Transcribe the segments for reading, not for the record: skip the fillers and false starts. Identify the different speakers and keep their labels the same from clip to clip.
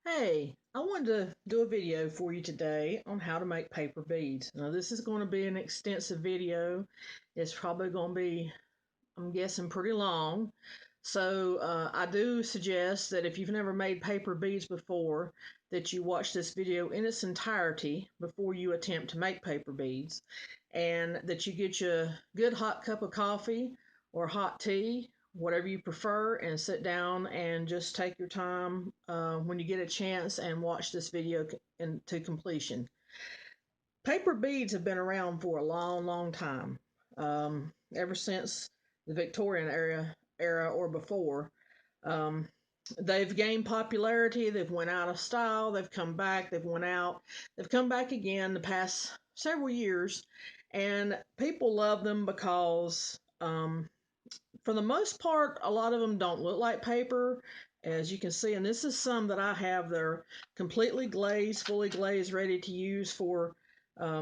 Speaker 1: Hey, I wanted to do a video for you today on how to make paper beads. Now, this is going to be an extensive video. It's probably going to be, I'm guessing, pretty long. So, I do suggest that if you've never made paper beads before, that you watch this video in its entirety before you attempt to make paper beads, and that you get you a good hot cup of coffee or hot tea, whatever you prefer, and sit down and just take your time when you get a chance and watch this video to completion. Paper beads have been around for a long, long time, ever since the Victorian era or before. Um, they've gained popularity. They've went out of style. They've come back. They've went out. They've come back again the past several years, and people love them because, for the most part, a lot of them don't look like paper, as you can see. And this is some that I have. They're completely glazed, fully glazed, ready to use for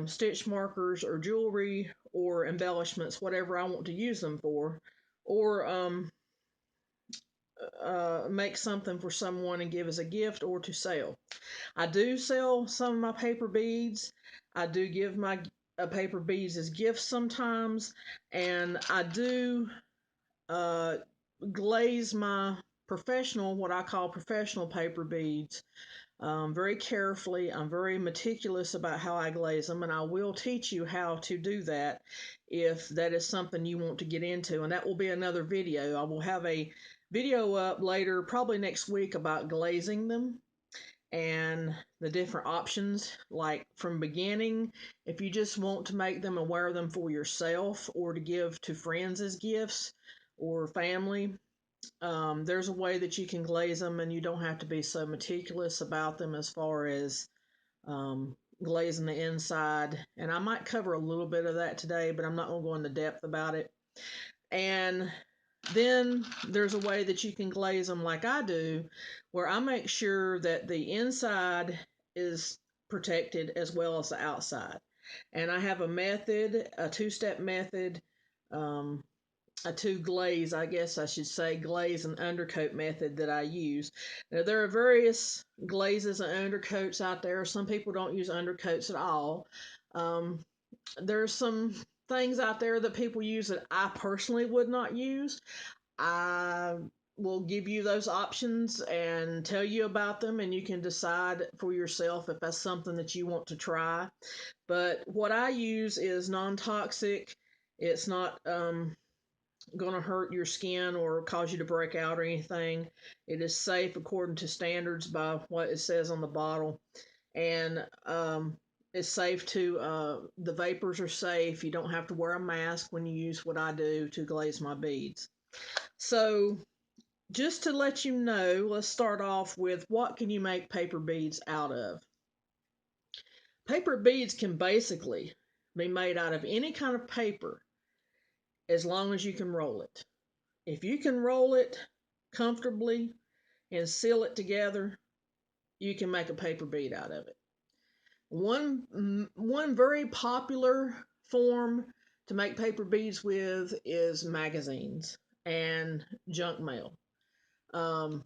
Speaker 1: stitch markers or jewelry or embellishments, whatever I want to use them for, or make something for someone and give as a gift or to sell. I do sell some of my paper beads. I do give my paper beads as gifts sometimes, and I do uh, glaze my professional, what I call professional paper beads, very carefully. I'm very meticulous about how I glaze them, and I will teach you how to do that if that is something you want to get into. And that will be another video. I will have a video up later, probably next week, about glazing them and the different options, like from beginning, if you just want to make them and wear them for yourself or to give to friends as gifts or family. There's a way that you can glaze them and you don't have to be so meticulous about them as far as glazing the inside. And I might cover a little bit of that today, but I'm not going to go into depth about it. And then there's a way that you can glaze them like I do, where I make sure that the inside is protected as well as the outside. And I have a method, a two-step method, um, a two glaze, I guess I should say, glaze and undercoat method that I use. Now, there are various glazes and undercoats out there. Some people don't use undercoats at all. Um, there's some things out there that people use that I personally would not use. I will give you those options and tell you about them, and you can decide for yourself if that's something that you want to try. But what I use is non toxic. It's not going to hurt your skin or cause you to break out or anything. It is safe according to standards by what it says on the bottle. And it's safe to, the vapors are safe. You don't have to wear a mask when you use what I do to glaze my beads. So, just to let you know, let's start off with what can you make paper beads out of? Paper beads can basically be made out of any kind of paper as long as you can roll it. If you can roll it comfortably and seal it together, you can make a paper bead out of it. One very popular form to make paper beads with is magazines and junk mail. And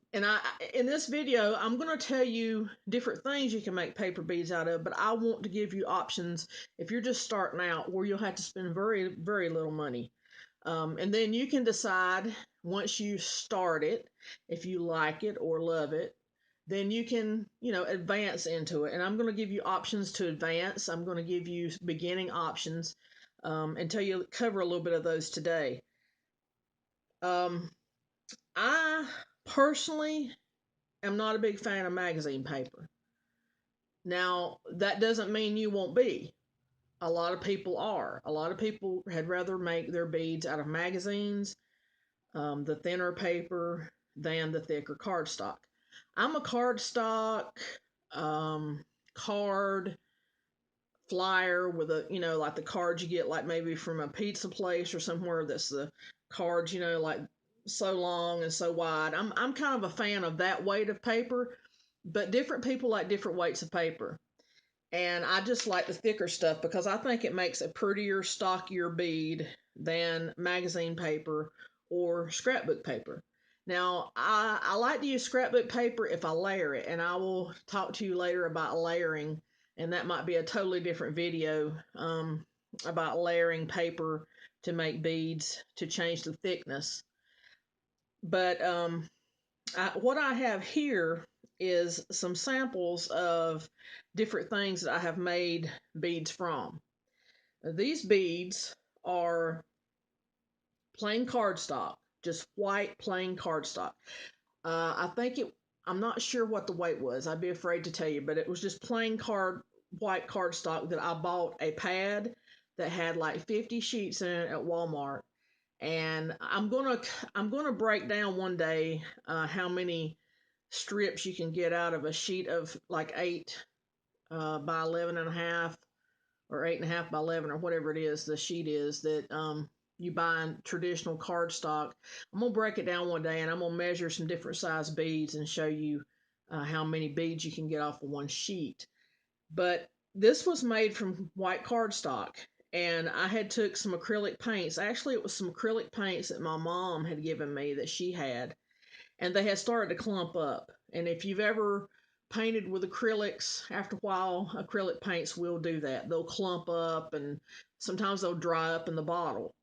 Speaker 1: in this video, I'm going to tell you different things you can make paper beads out of, but I want to give you options if you're just starting out where you'll have to spend very, very little money. And then you can decide once you start it, if you like it or love it, then you can, advance into it. And I'm going to give you options to advance. I'm going to give you beginning options, and tell you, cover a little bit of those today. Um, I personally am not a big fan of magazine paper. Now, that doesn't mean you won't be. A lot of people are. A lot of people had rather make their beads out of magazines, the thinner paper, than the thicker cardstock. I'm a cardstock, um, card flyer with a, like the cards you get, like maybe from a pizza place or somewhere, that's the cards, like so long and so wide. I'm kind of a fan of that weight of paper, but different people like different weights of paper. And I just like the thicker stuff because I think it makes a prettier, stockier bead than magazine paper or scrapbook paper. Now, I like to use scrapbook paper if I layer it, and I will talk to you later about layering, and that might be a totally different video about layering paper to make beads to change the thickness. But what I have here is some samples of different things that I have made beads from. These beads are plain cardstock, just white plain cardstock. I think I'm not sure what the weight was. I'd be afraid to tell you, but it was just plain white cardstock that I bought a pad that had like 50 sheets in it at Walmart. And I'm gonna break down one day how many strips you can get out of a sheet of like 8 by 11 and a half, or 8.5 by 11, or whatever it is the sheet is that you buy in traditional cardstock. I'm gonna break it down one day, and I'm gonna measure some different size beads and show you how many beads you can get off of one sheet. But this was made from white cardstock, and I had took some acrylic paints. Actually, it was some acrylic paints that my mom had given me that she had, and they had started to clump up. And if you've ever painted with acrylics, after a while, acrylic paints will do that. They'll clump up, and sometimes they'll dry up in the bottle.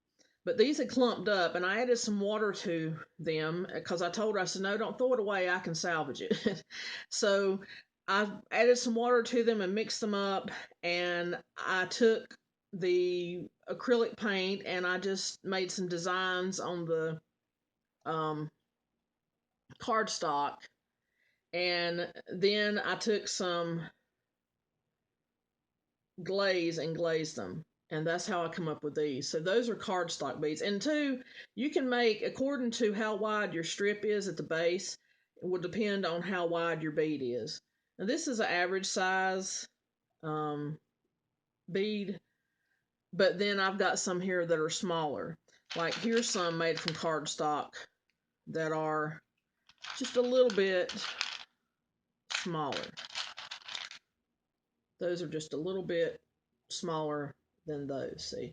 Speaker 1: But these had clumped up, and I added some water to them because I told her, I said, no, don't throw it away. I can salvage it. So I added some water to them and mixed them up, and I took the acrylic paint and I just made some designs on the um, cardstock. And then I took some glaze and glazed them. And that's how I come up with these. So those are cardstock beads. And two, you can make, according to how wide your strip is at the base, it will depend on how wide your bead is. Now this is an average size um, bead, but then I've got some here that are smaller. Like here's some made from cardstock that are just a little bit smaller. Those are just a little bit smaller than those, see?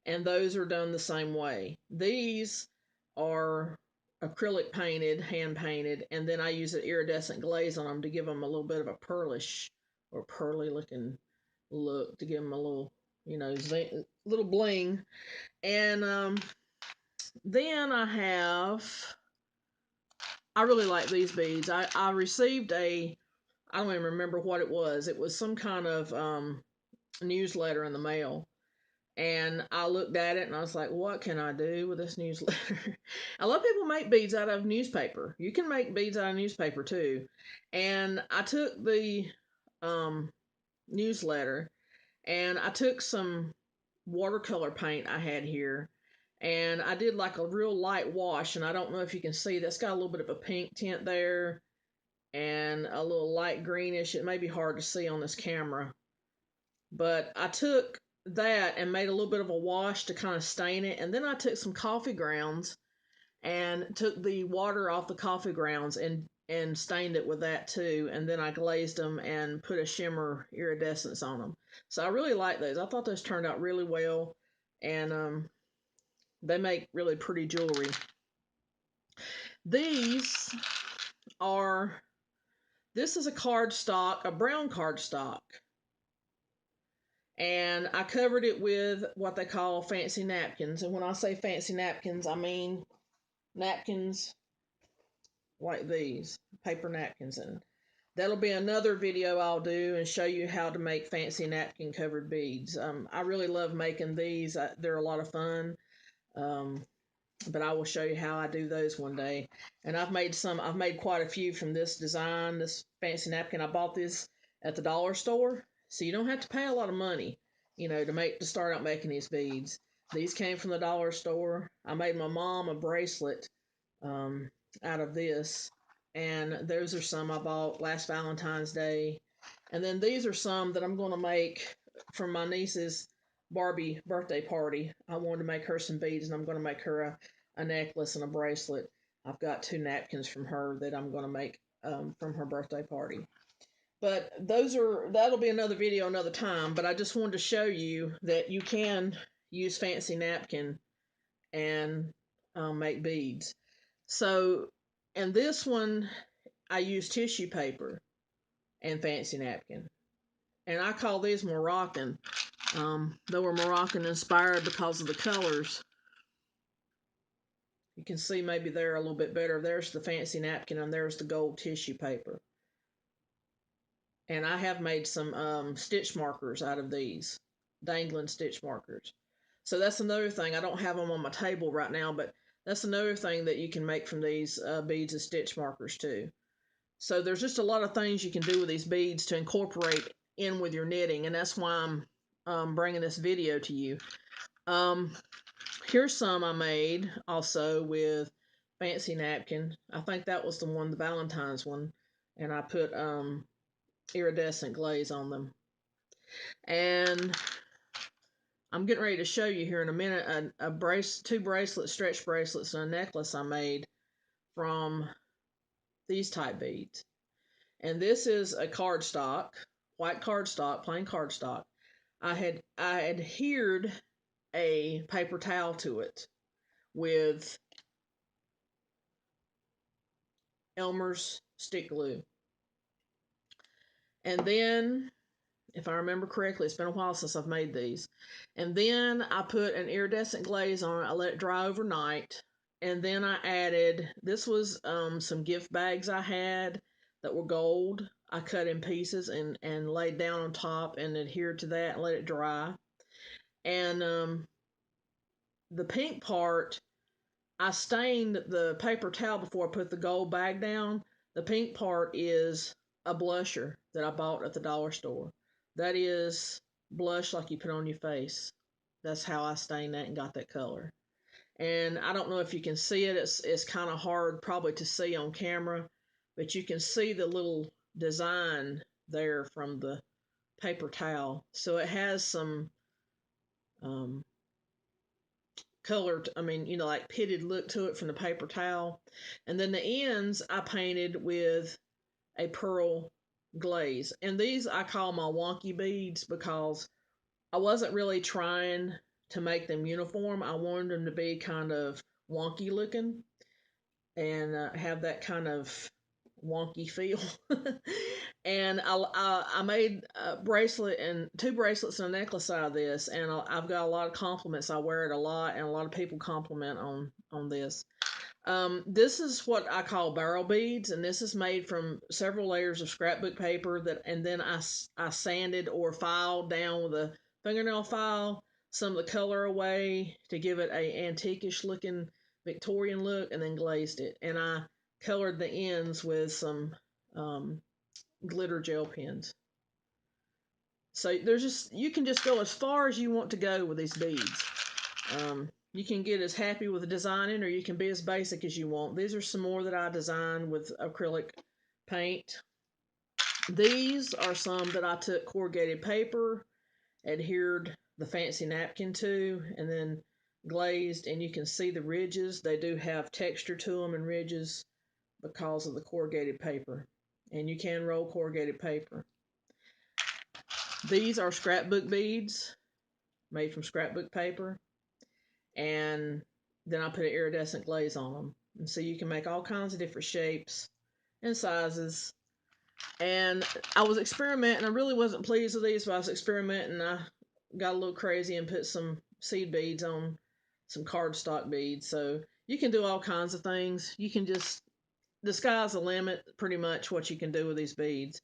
Speaker 1: And those are done the same way. These are acrylic painted, hand painted, and then I use an iridescent glaze on them to give them a little bit of a pearlish or pearly looking look, to give them a little, little bling. And then I really like these beads. I received I don't even remember what it was. It was some kind of newsletter in the mail. And I looked at it and I was like, what can I do with this newsletter? A lot of people make beads out of newspaper. You can make beads out of newspaper too. And I took the um, newsletter and I took some watercolor paint I had here, and I did like a real light wash. And I don't know if you can see, that's got a little bit of a pink tint there and a little light greenish. It may be hard to see on this camera, but I took that and made a little bit of a wash to kind of stain it. And then I took some coffee grounds and took the water off the coffee grounds and stained it with that too. And then I glazed them and put a shimmer iridescence on them. So I really like those. I thought those turned out really well, and they make really pretty jewelry. These are, this is a cardstock, a brown cardstock. And I covered it with what they call fancy napkins. And when I say fancy napkins, I mean napkins like these, paper napkins. And that'll be another video I'll do and show you how to make fancy napkin covered beads. I really love making these. They're a lot of fun. But I will show you how I do those one day. And I've made quite a few from this design, this fancy napkin. I bought this at the dollar store, so you don't have to pay a lot of money, to start out making these beads. These came from the dollar store. I made my mom a bracelet um, out of this, and those are some I bought last Valentine's Day. And then these are some that I'm going to make from my niece's Barbie birthday party. I wanted to make her some beads, and I'm going to make her a necklace and a bracelet. I've got 2 napkins from her that I'm going to make from her birthday party. But that'll be another video another time. But I just wanted to show you that you can use fancy napkin and make beads. So, and this one, I use tissue paper and fancy napkin. And I call these Moroccan. They were Moroccan inspired because of the colors. You can see maybe there a little bit better. There's the fancy napkin and there's the gold tissue paper. And I have made some stitch markers out of these, dangling stitch markers. So that's another thing. I don't have them on my table right now, but that's another thing that you can make from these beads as stitch markers too. So there's just a lot of things you can do with these beads to incorporate in with your knitting, and that's why I'm bringing this video to you. Here's some I made also with fancy napkin. I think that was the one, the Valentine's one, and I put iridescent glaze on them. And I'm getting ready to show you here in a minute two bracelets, stretch bracelets, and a necklace I made from these type beads. And this is a cardstock, white cardstock, plain cardstock. I had adhered a paper towel to it with Elmer's stick glue. And then, if I remember correctly, it's been a while since I've made these. And then I put an iridescent glaze on it. I let it dry overnight. And then I added, this was some gift bags I had that were gold. I cut in pieces and laid down on top and adhered to that and let it dry. And the pink part, I stained the paper towel before I put the gold bag down. The pink part is a blusher that I bought at the dollar store. That is blush like you put on your face. That's how I stained that and got that color. And I don't know if you can see it. It's kind of hard probably to see on camera, but you can see the little design there from the paper towel. So it has some um, colored, I mean, like pitted look to it from the paper towel. And then the ends I painted with a pearl glaze. And these I call my wonky beads because I wasn't really trying to make them uniform. I wanted them to be kind of wonky looking and have that kind of wonky feel. And I made a bracelet and two bracelets and a necklace out of this, and I've got a lot of compliments. I wear it a lot, and a lot of people compliment on this. This is what I call barrel beads, and this is made from several layers of scrapbook paper and then I sanded or filed down with a fingernail file some of the color away to give it a antiquish looking Victorian look, and then glazed it. And I colored the ends with some glitter gel pens. So you can just go as far as you want to go with these beads. You can get as happy with the designing, or you can be as basic as you want. These are some more that I designed with acrylic paint. These are some that I took corrugated paper, adhered the fancy napkin to, and then glazed, and you can see the ridges. They do have texture to them and ridges because of the corrugated paper. And you can roll corrugated paper. These are scrapbook beads made from scrapbook paper. And then I put an iridescent glaze on them. And so you can make all kinds of different shapes and sizes. And I was experimenting. I really wasn't pleased with these, but I was experimenting. I got a little crazy and put some seed beads on some cardstock beads. So you can do all kinds of things. You can just, the sky's the limit, pretty much, what you can do with these beads.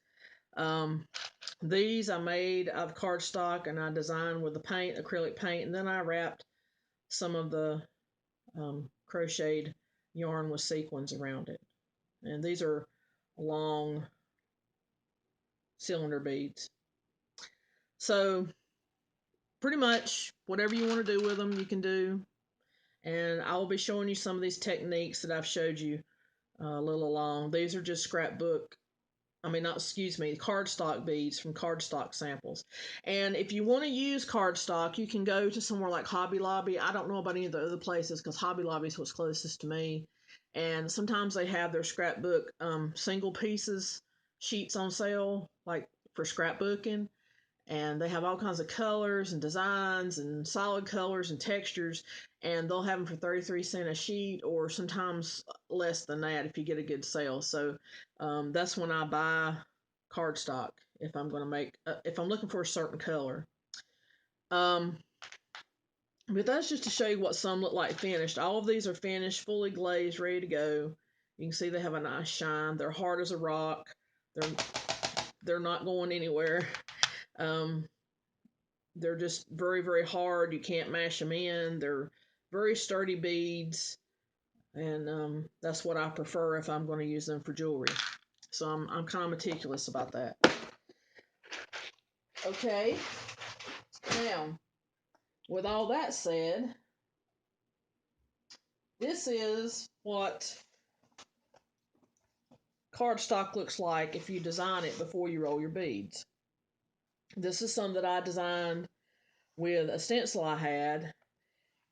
Speaker 1: These I made out of cardstock, and I designed with the paint, acrylic paint, and then I wrapped some of the crocheted yarn with sequins around it. And these are long cylinder beads. So pretty much whatever you want to do with them, you can do. And I will be showing you some of these techniques that I've showed you a little along. These are just scrapbook, cardstock beads from cardstock samples. And if you want to use cardstock, you can go to somewhere like Hobby Lobby. I don't know about any of the other places because Hobby Lobby is what's closest to me. And sometimes they have their scrapbook single pieces sheets on sale, like for scrapbooking. and they have all kinds of colors and designs and solid colors and textures, and they'll have them for 33 cents a sheet, or sometimes less than that if you get a good sale. So that's when I buy cardstock if I'm going to make if I'm looking for a certain color. um, but that's just to show you what some look like finished. All of these are finished, fully glazed, ready to go. You can see they have a nice shine. They're hard as a rock. They're they're not going anywhere. Um, they're just very, very hard. You can't mash them in. They're very sturdy beads, and that's what I prefer if I'm going to use them for jewelry. So I'm kind of meticulous about that. Okay, now with all that said, this is what cardstock looks like if you design it before you roll your beads. This is some that I designed with a stencil I had,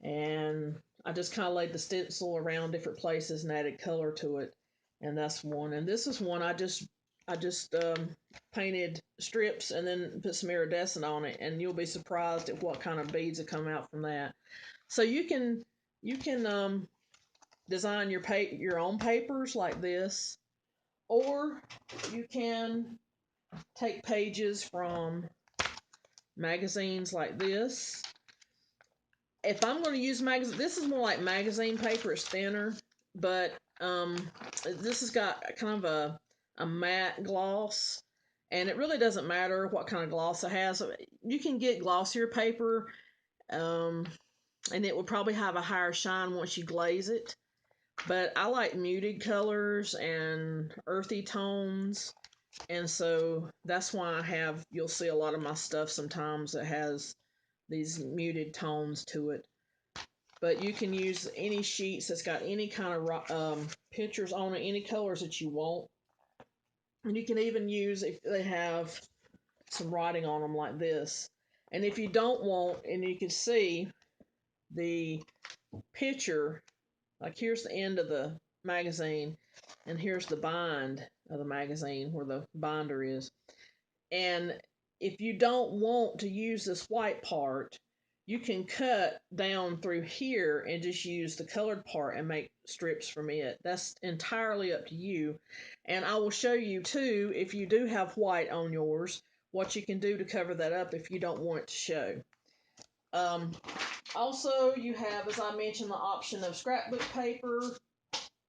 Speaker 1: and I just kind of laid the stencil around different places and added color to it. And that's one. And this is one I just painted strips and then put some iridescent on it, and you'll be surprised at what kind of beads that come out from that. So you can design your own papers like this, or you can take pages from magazines like this. If I'm going to use magazine, this is more like magazine paper. It's thinner, but this has got kind of a matte gloss, and it really doesn't matter what kind of gloss it has. You can get glossier paper, um, and it will probably have a higher shine once you glaze it. But I like muted colors and earthy tones, and so that's why you'll see a lot of my stuff sometimes that has these muted tones to it. But you can use any sheets that's got any kind of pictures on it, any colors that you want. And you can even use if they have some writing on them like this. And if you don't want, and you can see the picture, like here's the end of the magazine, and here's the bind of the magazine where the binder is. And if you don't want to use this white part, you can cut down through here and just use the colored part and make strips from it. That's entirely up to you. And I will show you too, if you do have white on yours, what you can do to cover that up if you don't want it to show. Also, you have, as I mentioned, the option of scrapbook paper.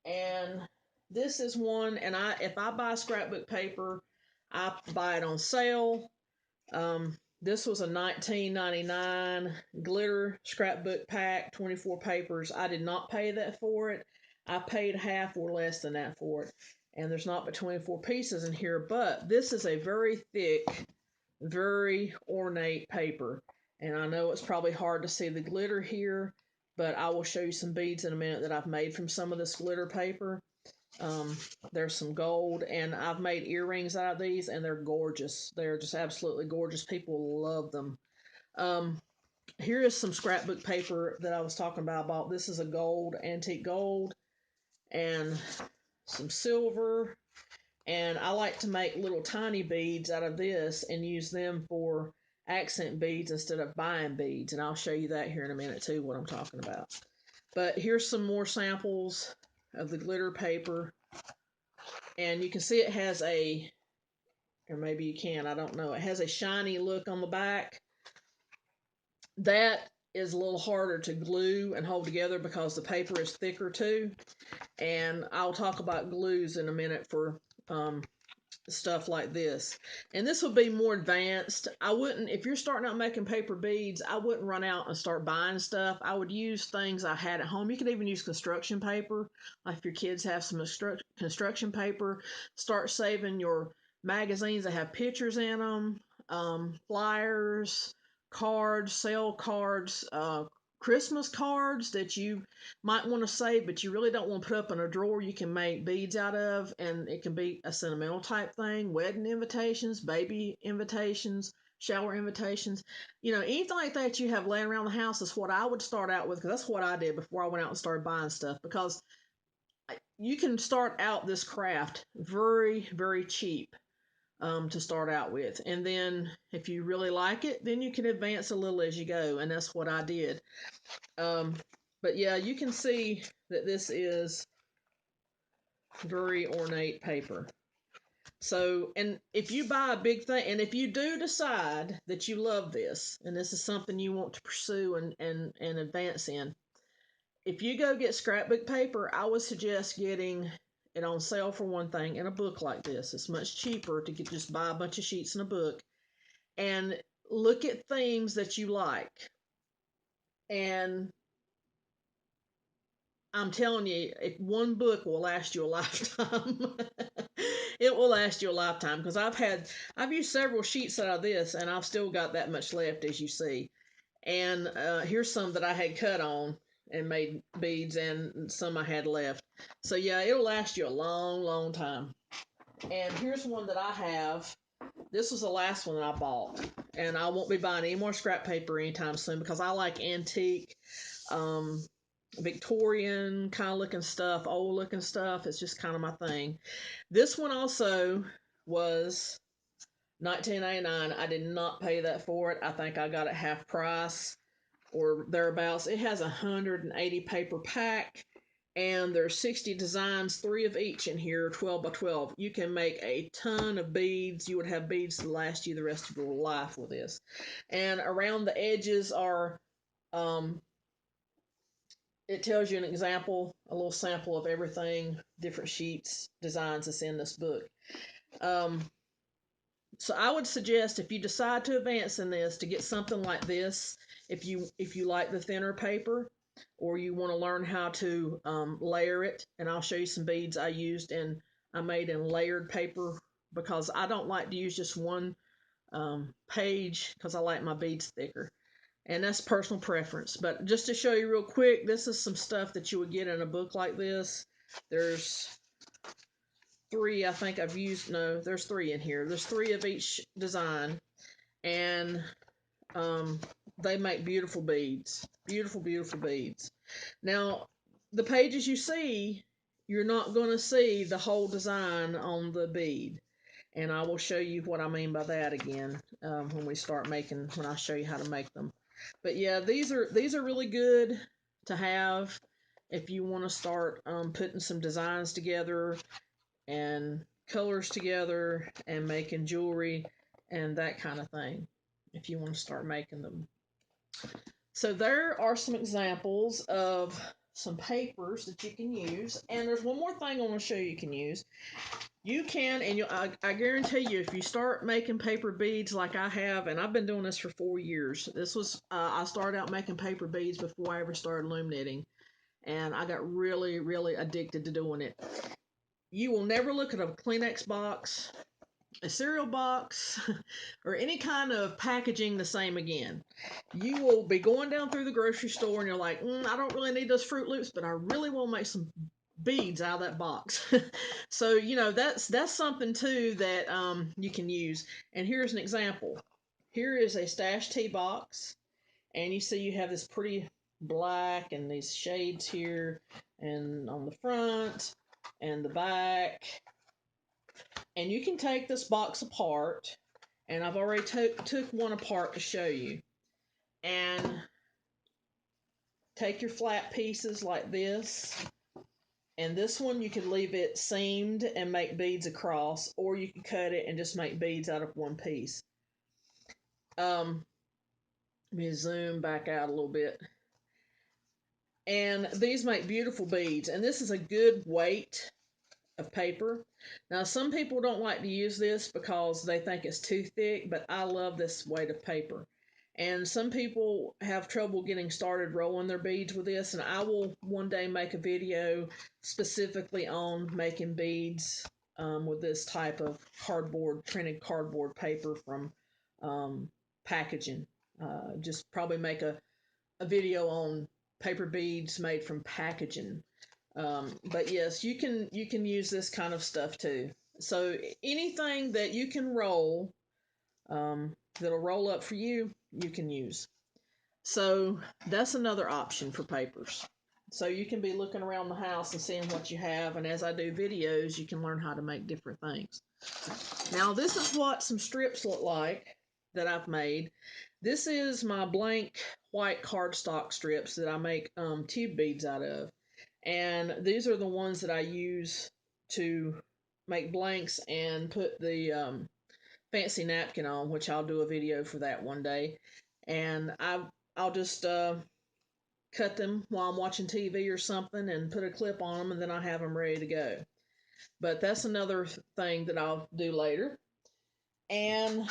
Speaker 1: And this is one, and if I buy scrapbook paper, I buy it on sale. This was a $19.99 glitter scrapbook pack, 24 papers. I did not pay that for it. I paid half or less than that for it. And there's not but 24 pieces in here, but this is a very thick, very ornate paper. And I know it's probably hard to see the glitter here, but I will show you some beads in a minute that I've made from some of this glitter paper. There's some gold, and I've made earrings out of these, and they're gorgeous. They're just absolutely gorgeous. People love them. Here is some scrapbook paper that I was talking about. I bought. This is a gold, antique gold, and some silver. And I like to make little tiny beads out of this and use them for accent beads instead of buying beads. And I'll show you that here in a minute too, what I'm talking about. But here's some more samples of the glitter paper. And you can see it has or maybe you can, I don't know, it has a shiny look on the back. That is a little harder to glue and hold together because the paper is thicker too. And I'll talk about glues in a minute for stuff like this. And this will be more advanced. I wouldn't, if you're starting out making paper beads, I wouldn't run out and start buying stuff. I would use things I had at home. You could even use construction paper. Like if your kids have some construction paper, start saving your magazines that have pictures in them, flyers, cards, sale cards, Christmas cards that you might want to save, but you really don't want to put up in a drawer. You can make beads out of, and it can be a sentimental type thing. Wedding invitations, baby invitations, shower invitations. Anything like that you have laying around the house is what I would start out with, because that's what I did before I went out and started buying stuff. Because you can start out this craft very, very cheap. to start out with. And then if you really like it, then you can advance a little as you go. And that's what I did. Um, but yeah, you can see that this is very ornate paper. So, and if you buy a big thing, and if you do decide that you love this, and this is something you want to pursue and advance in, if you go get scrapbook paper, I would suggest getting it on sale for one thing in a book like this. It's much cheaper to just buy a bunch of sheets in a book and look at themes that you like. And I'm telling you, if one book will last you a lifetime. It will last you a lifetime because I've used several sheets out of this and I've still got that much left, as you see. And here's some that I had cut on and made beads, and some I had left. So yeah, it'll last you a long, long time. And here's one that I have. This was the last one that I bought, and I won't be buying any more scrap paper anytime soon because I like antique, um, Victorian kind of looking stuff, old looking stuff. It's just kind of my thing. This one also was $19.99. I did not pay that for it. I think I got it half price or thereabouts. It has 180 paper pack, and there's 60 designs, 3 of each in here, 12 by 12. You can make a ton of beads. You would have beads to last you the rest of your life with this. And around the edges are, it tells you an example, a little sample of everything, different sheets, designs that's in this book. Um, So I would suggest if you decide to advance in this to get something like this, if you like the thinner paper, or you want to learn how to layer it, and I'll show you some beads I used and I made in layered paper because I don't like to use just one page because I like my beads thicker, and that's personal preference. But just to show you real quick, this is some stuff that you would get in a book like this. There's 3 I think I've used. No, there's 3 in here. There's 3 of each design, and um, they make beautiful beads. Beautiful, beautiful beads. Now, the pages you see, you're not going to see the whole design on the bead. And I will show you what I mean by that again when we start making, when I show you how to make them. But yeah, these are really good to have if you want to start putting some designs together and colors together and making jewelry and that kind of thing if you want to start making them. So there are some examples of some papers that you can use, and there's one more thing I want to show you can use. You can, and I guarantee you, if you start making paper beads like I have, and I've been doing this for 4 years. This was I started out making paper beads before I ever started loom knitting, and I got really, really addicted to doing it. You will never look at a Kleenex box, a cereal box, or any kind of packaging the same again. You will be going down through the grocery store and you're like, I don't really need those Fruit Loops, but I really want to make some beads out of that box. So that's something too that you can use. And here's an example. Here is a stash tea box, and you see you have this pretty black and these shades here, and on the front and the back. And you can take this box apart, and I've already took one apart to show you. And take your flat pieces like this, and this one you can leave it seamed and make beads across, or you can cut it and just make beads out of one piece. Let me zoom back out a little bit. And these make beautiful beads, and this is a good weight of paper. Now, some people don't like to use this because they think it's too thick, but I love this weight of paper. And some people have trouble getting started rolling their beads with this, and I will one day make a video specifically on making beads with this type of cardboard, printed cardboard paper from packaging. Just probably make a video on paper beads made from packaging. But yes, you can use this kind of stuff too. So anything that you can roll, that'll roll up for you, you can use. So that's another option for papers. So you can be looking around the house and seeing what you have, and as I do videos, you can learn how to make different things. Now this is what some strips look like that I've made. This is my blank white cardstock strips that I make tube beads out of. And these are the ones that I use to make blanks and put the fancy napkin on, which I'll do a video for that one day. And I'll just cut them while I'm watching TV or something and put a clip on them, and then I have them ready to go. But that's another thing that I'll do later. And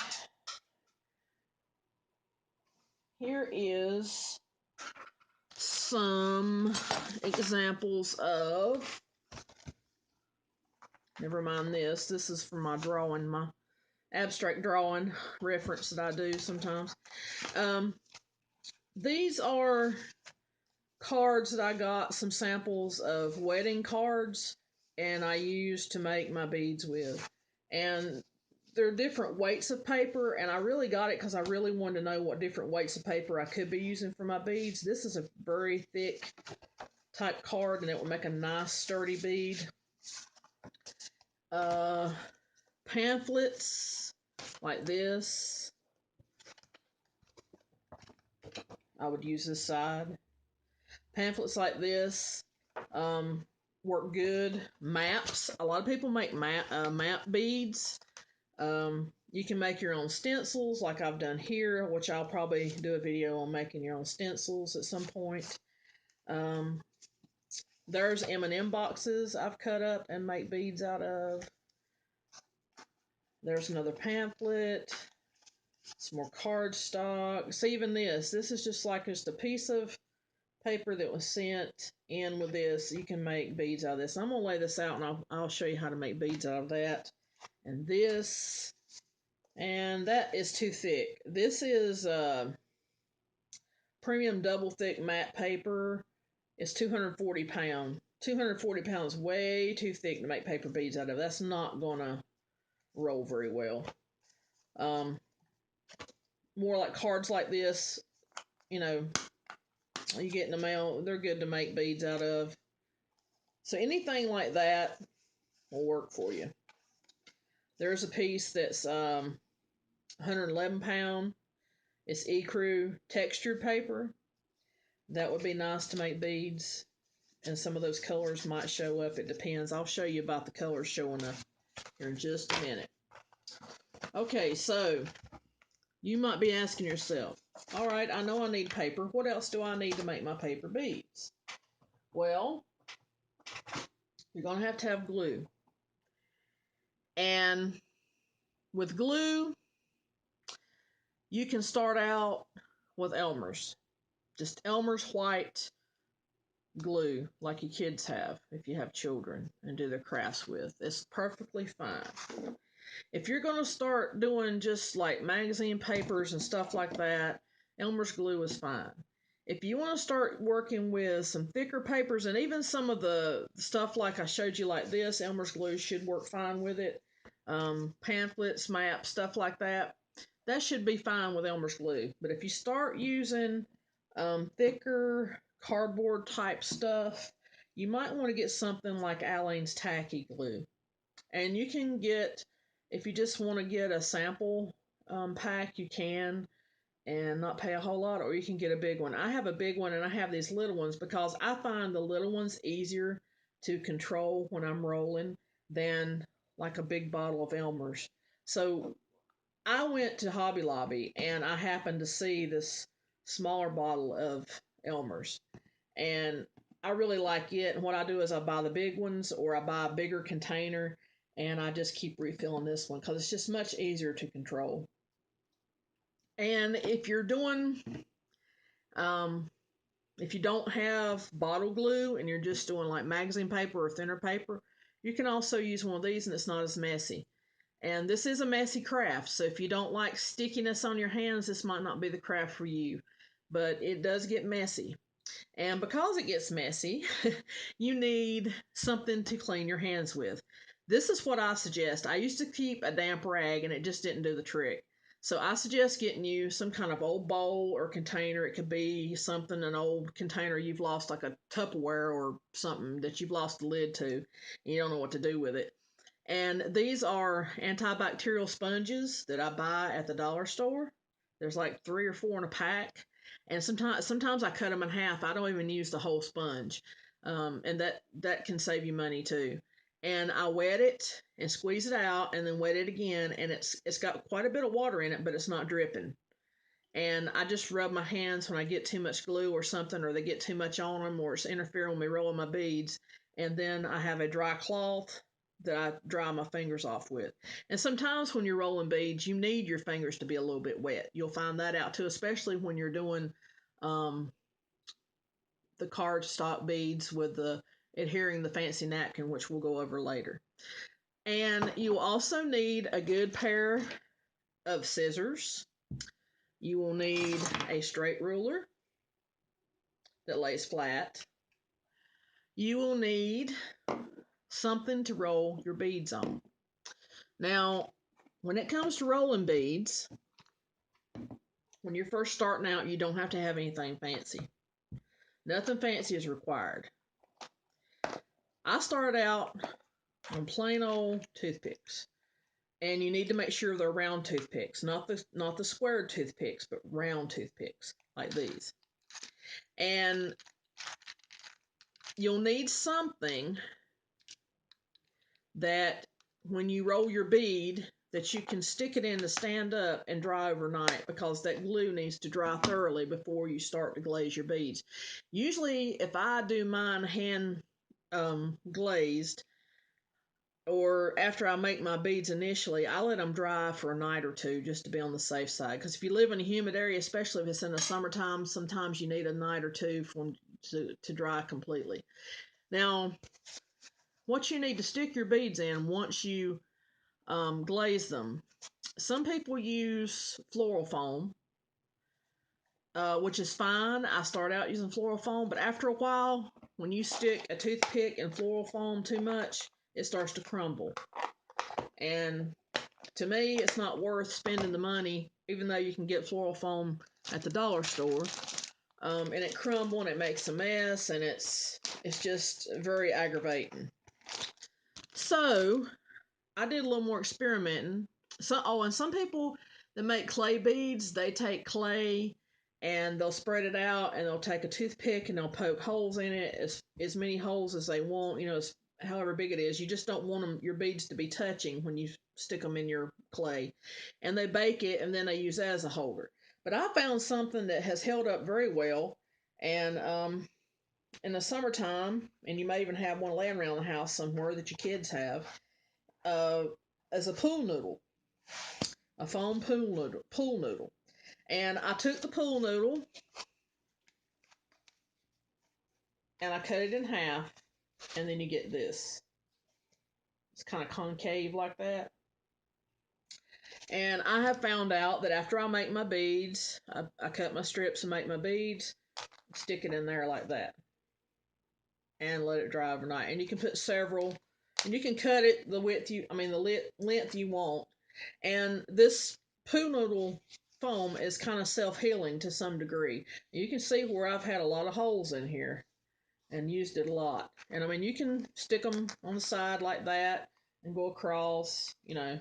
Speaker 1: here is some examples of, never mind this, this is from my drawing, my abstract drawing reference that I do sometimes. These are cards that I got, some samples of wedding cards, and I used to make my beads with. And they're different weights of paper, and I really got it because I really wanted to know what different weights of paper I could be using for my beads. This is a very thick type card, and it will make a nice sturdy bead. Pamphlets like this, I would use this side. Pamphlets like this work good. Maps, a lot of people make map beads. You can make your own stencils like I've done here, which I'll probably do a video on making your own stencils at some point. There's M&M boxes I've cut up and make beads out of. There's another pamphlet. Some more cardstock. See, even this is just like just a piece of paper that was sent in with this. You can make beads out of this. I'm going to lay this out and I'll show you how to make beads out of that. And this. And that is too thick. This is premium double thick matte paper. It's 240 pounds. 240 pounds, way too thick to make paper beads out of. That's not going to roll very well. More like cards like this, you know, you get in the mail, they're good to make beads out of. So anything like that will work for you. There's a piece that's 111 pound. It's ecru textured paper. That would be nice to make beads. And some of those colors might show up. It depends. I'll show you about the colors showing up here in just a minute. Okay, so you might be asking yourself, all right, I know I need paper. What else do I need to make my paper beads? Well, you're going to have glue. And with glue, you can start out with Elmer's. Just Elmer's white glue like your kids have if you have children and do their crafts with. It's perfectly fine. If you're going to start doing just like magazine papers and stuff like that, Elmer's glue is fine. If you want to start working with some thicker papers and even some of the stuff like I showed you like this, Elmer's glue should work fine with it. Pamphlets, maps, stuff like that, that should be fine with Elmer's glue. But if you start using thicker cardboard type stuff, you might want to get something like Aleene's tacky glue. And you can get, if you just want to get a sample pack, you can, and not pay a whole lot, or you can get a big one. I have a big one and I have these little ones because I find the little ones easier to control when I'm rolling than like a big bottle of Elmer's. So I went to Hobby Lobby and I happened to see this smaller bottle of Elmer's, and I really like it. And what I do is I buy the big ones or I buy a bigger container and I just keep refilling this one because it's just much easier to control. And if you're doing, if you don't have bottle glue and you're just doing like magazine paper or thinner paper, you can also use one of these and it's not as messy. And this is a messy craft, so if you don't like stickiness on your hands, this might not be the craft for you. But it does get messy. And because it gets messy, you need something to clean your hands with. This is what I suggest. I used to keep a damp rag and it just didn't do the trick. So I suggest getting you some kind of old bowl or container. It could be something, an old container you've lost, like a Tupperware or something that you've lost the lid to, and you don't know what to do with it. And these are antibacterial sponges that I buy at the dollar store. There's like 3 or 4 in a pack, and sometimes I cut them in half. I don't even use the whole sponge, and that can save you money too. And I wet it and squeeze it out, and then wet it again, and it's got quite a bit of water in it, but it's not dripping. And I just rub my hands when I get too much glue or something, or they get too much on them, or it's interfering with me rolling my beads. And then I have a dry cloth that I dry my fingers off with. And sometimes when you're rolling beads, you need your fingers to be a little bit wet. You'll find that out too, especially when you're doing um, the cardstock beads with the adhering the fancy napkin, which we'll go over later. And you will also need a good pair of scissors. You will need a straight ruler that lays flat. You will need something to roll your beads on. Now, when it comes to rolling beads, when you're first starting out, you don't have to have anything fancy. Nothing fancy is required. I started out on plain old toothpicks. And you need to make sure they're round toothpicks, not the squared toothpicks, but round toothpicks like these. And you'll need something that when you roll your bead, that you can stick it in to stand up and dry overnight, because that glue needs to dry thoroughly before you start to glaze your beads. Usually, if I do mine hand glazed, or after I make my beads initially, I let them dry for a night or two just to be on the safe side. Because if you live in a humid area, especially if it's in the summertime, sometimes you need a night or two for them to dry completely. Now, what you need to stick your beads in once you glaze them. Some people use floral foam, which is fine. I start out using floral foam, but after a while, when you stick a toothpick in floral foam too much, it starts to crumble. And to me, it's not worth spending the money, even though you can get floral foam at the dollar store. And it crumbles and it makes a mess, and it's just very aggravating. So I did a little more experimenting. And some people that make clay beads, they take clay and they'll spread it out, and they'll take a toothpick and they'll poke holes in it, as many holes as they want, however big it is. You just don't want your beads to be touching when you stick them in your clay. And they bake it, and then they use that as a holder. But I found something that has held up very well, and in the summertime, and you may even have one laying around the house somewhere that your kids have, uh, as a pool noodle, a foam pool noodle. And I took the pool noodle and I cut it in half, and then you get this. It's kind of concave like that. And I have found out that after I make my beads, I cut my strips and make my beads, stick it in there like that, and let it dry overnight. And you can put several, and you can cut it the length you want. And this poo noodle foam is kind of self-healing to some degree. You can see where I've had a lot of holes in here and used it a lot. And you can stick them on the side like that and go across,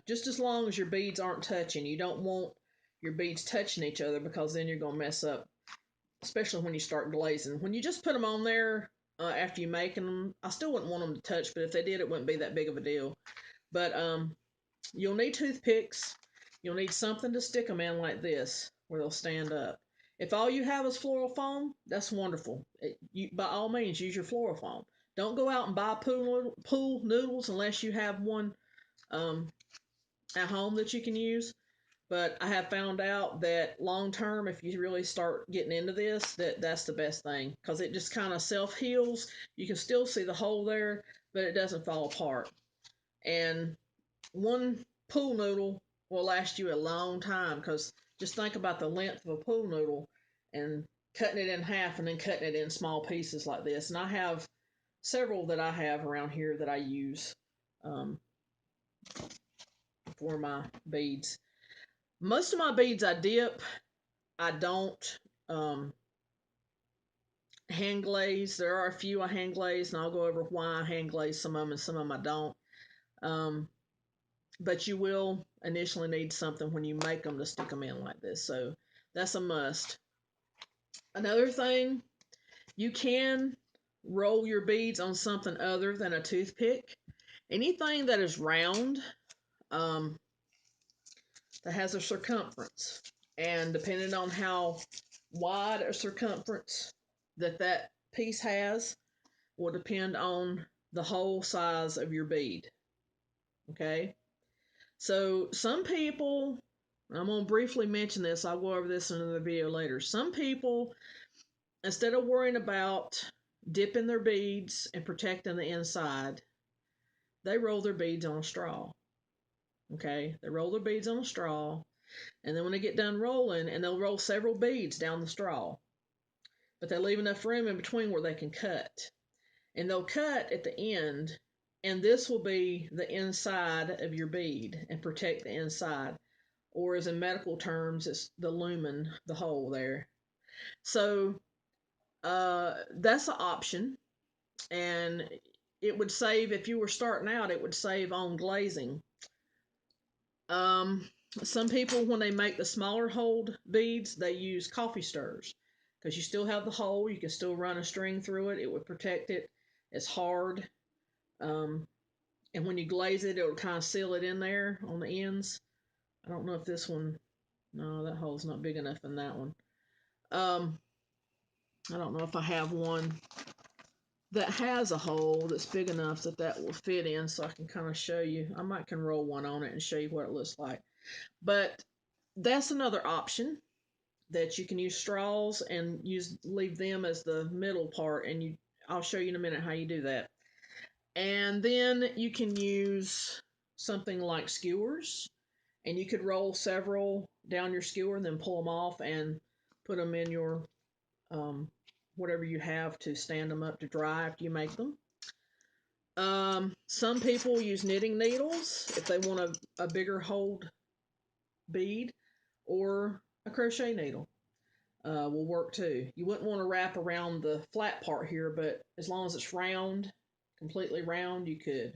Speaker 1: just as long as your beads aren't touching. You don't want your beads touching each other, because then you're going to mess up, especially when you start glazing. When you just put them on there after you making them, I still wouldn't want them to touch, but if they did, it wouldn't be that big of a deal. But you'll need toothpicks. You'll need something to stick them in like this, where they'll stand up. If all you have is floral foam, that's wonderful. By all means, use your floral foam. Don't go out and buy pool noodles unless you have one at home that you can use. But I have found out that long term, if you really start getting into this, that's the best thing, because it just kind of self heals. You can still see the hole there, but it doesn't fall apart. And one pool noodle will last you a long time, because just think about the length of a pool noodle and cutting it in half and then cutting it in small pieces like this. And I have several that I have around here that I use um, for my beads. Most of my beads I dip. I don't um, hand glaze. There are a few I hand glaze, and I'll go over why I hand glaze some of them and some of them I don't. Um, but you will initially need something when you make them to stick them in like this. So that's a must. Another thing, you can roll your beads on something other than a toothpick. Anything that is round, um, that has a circumference, and depending on how wide a circumference that piece has will depend on the hole size of your bead. Okay, so some people, I'm going to briefly mention this, I'll go over this in another video later. Some people, instead of worrying about dipping their beads and protecting the inside, they roll their beads on a straw. Okay, they roll their beads on a straw, and then when they get done rolling, and they'll roll several beads down the straw, but they leave enough room in between where they can cut. And they'll cut at the end, and this will be the inside of your bead and protect the inside. Or as in medical terms, it's the lumen, the hole there. So that's an option, and it would save, if you were starting out, it would save on glazing. Um, some people, when they make the smaller hold beads, they use coffee stirs because you still have the hole. You can still run a string through it. It would protect it. It's hard. Um, and when you glaze it, it'll kind of seal it in there on the ends. I don't know if this one, no, that hole's not big enough in that one. Um, I don't know if I have one that has a hole that's big enough that that will fit in, so I can kind of show you. I might can roll one on it and show you what it looks like. But that's another option, that you can use straws and leave them as the middle part, and I'll show you in a minute how you do that. And then you can use something like skewers, and you could roll several down your skewer and then pull them off and put them in your whatever you have to stand them up to dry after you make them. Some people use knitting needles if they want a bigger hold bead, or a crochet needle will work too. You wouldn't want to wrap around the flat part here, but as long as it's round, completely round, you could.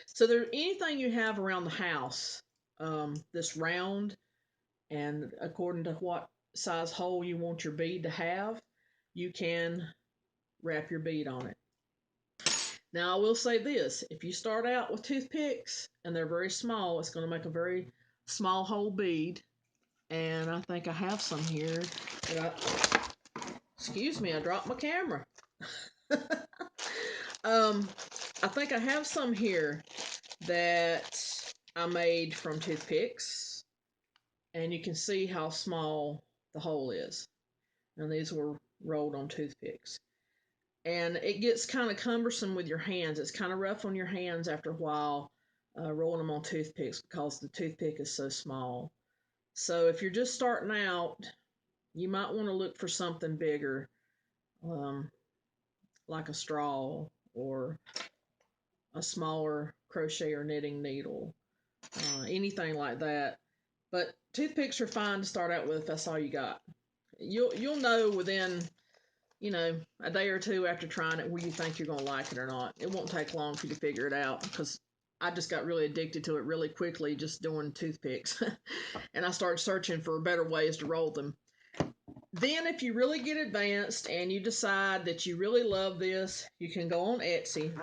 Speaker 1: So there, anything you have around the house that's round, and according to what size hole you want your bead to have, you can wrap your bead on it. Now, I will say this, if you start out with toothpicks and they're very small, it's going to make a very small hole bead. And I think I have some here excuse me, I dropped my camera. I think I have some here that I made from toothpicks, and you can see how small the hole is. And these were rolled on toothpicks. And it gets kind of cumbersome with your hands. It's kind of rough on your hands after a while rolling them on toothpicks because the toothpick is so small. So if you're just starting out, you might want to look for something bigger, um, like a straw or a smaller crochet or knitting needle, anything like that. But toothpicks are fine to start out with if that's all you got. You'll know within, a day or two after trying it where you think you're going to like it or not. It won't take long for you to figure it out, because I just got really addicted to it really quickly just doing toothpicks. And I started searching for better ways to roll them. Then if you really get advanced and you decide that you really love this, you can go on Etsy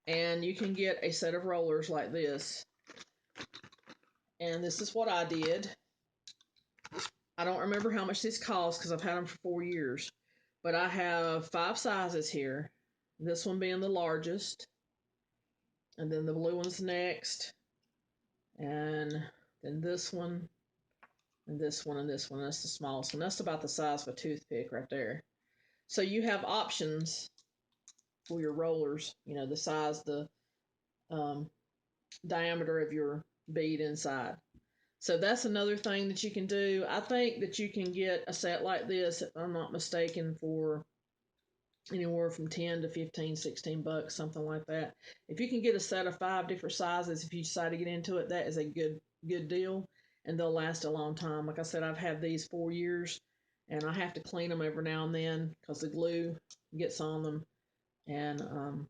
Speaker 1: and you can get a set of rollers like this. And this is what I did. I don't remember how much these cost because I've had them for 4 years. But I have 5 sizes here. This one being the largest. And then the blue one's next. And then this one. And this one and this one. That's the smallest one. That's about the size of a toothpick right there. So you have options for your rollers. The size, the um, diameter of your bead inside. So that's another thing that you can do. I think that you can get a set like this, if I'm not mistaken, for anywhere from 10 to 15, 16 bucks, something like that. If you can get a set of 5 different sizes, if you decide to get into it, that is a good deal. and they'll last a long time. Like I said, I've had these 4 years, and I have to clean them every now and then because the glue gets on them. And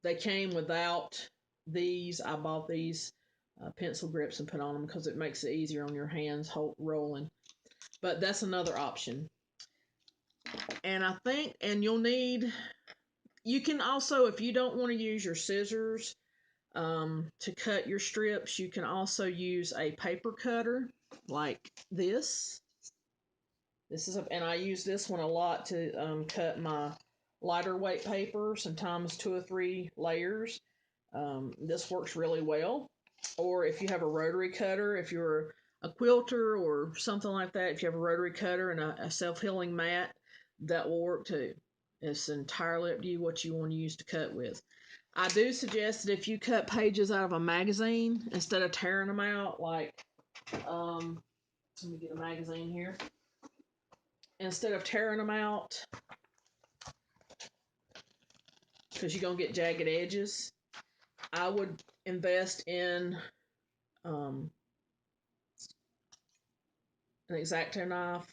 Speaker 1: they came without these. I bought these pencil grips and put on them because it makes it easier on your hands rolling. But that's another option. And I think, and you can also, if you don't want to use your scissors to cut your strips, you can also use a paper cutter like this. And I use this one a lot to cut my lighter weight paper, sometimes 2 or 3 layers. This works really well. Or if you have a rotary cutter, if you're a quilter or something like that, if you have a rotary cutter and a self-healing mat, that will work too. It's entirely up to you what you want to use to cut with. I do suggest that if you cut pages out of a magazine, instead of tearing them out, like, let me get a magazine here. Instead of tearing them out, because you're going to get jagged edges, I would invest in an X-Acto knife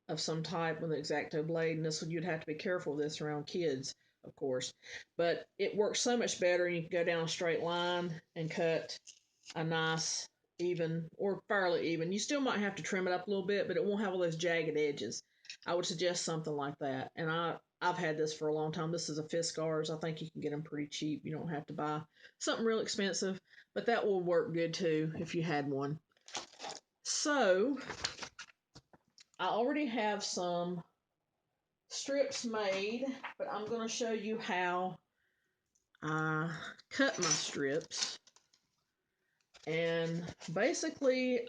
Speaker 1: of some type with an X-Acto blade, and this one you'd have to be careful with this around kids, of course. But it works so much better, and you can go down a straight line and cut a nice even or fairly even. You still might have to trim it up a little bit, but it won't have all those jagged edges. I would suggest something like that. And I've had this for a long time. This is a Fiskars. I think you can get them pretty cheap. You don't have to buy something real expensive, but that will work good too if you had one. So I already have some strips made, but I'm going to show you how I cut my strips. And basically,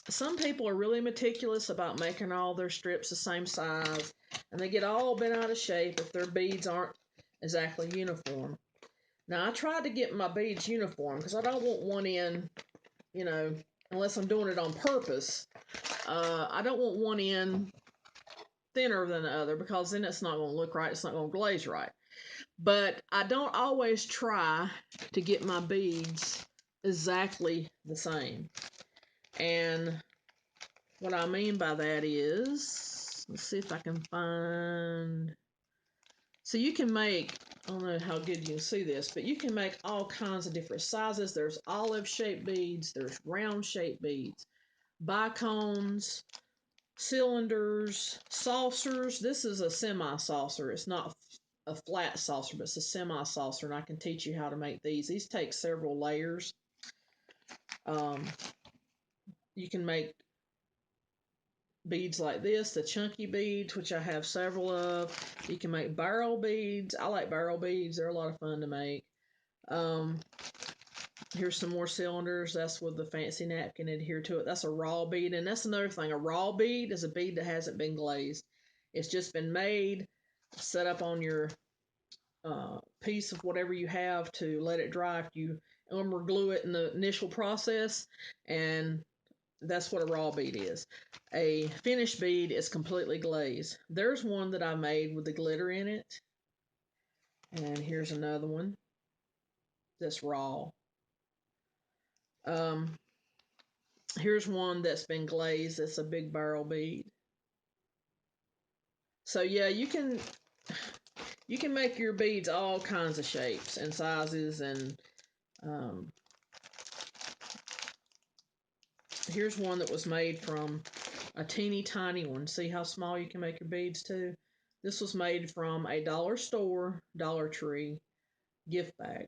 Speaker 1: some people are really meticulous about making all their strips the same size, and they get all bent out of shape if their beads aren't exactly uniform. Now, I tried to get my beads uniform because I don't want one end, unless I'm doing it on purpose. I don't want one end thinner than the other because then it's not going to look right. It's not going to glaze right. But I don't always try to get my beads exactly the same. And what I mean by that is, let's see if I can find. So you can make, I don't know how good you can see this, but you can make all kinds of different sizes. There's olive-shaped beads. There's round-shaped beads. Bicones, cylinders, saucers. This is a semi-saucer. It's not a flat saucer, but it's a semi-saucer, and I can teach you how to make these. These take several layers. You can make beads like this, the chunky beads, which I have several of. You can make barrel beads. I like barrel beads. They're a lot of fun to make. Here's some more cylinders. That's with the fancy napkin adhered to it. That's a raw bead, and that's another thing. A raw bead is a bead that hasn't been glazed. It's just been made, set up on your piece of whatever you have to let it dry. If you or glue it in the initial process, and that's what a raw bead is. A finished bead is completely glazed. There's one that I made with the glitter in it, and here's another one that's raw. Here's one that's been glazed. It's a big barrel bead. So yeah, you can make your beads all kinds of shapes and sizes, and here's one that was made from a teeny tiny one. See how small you can make your beads too? This was made from a dollar store, Dollar Tree gift bag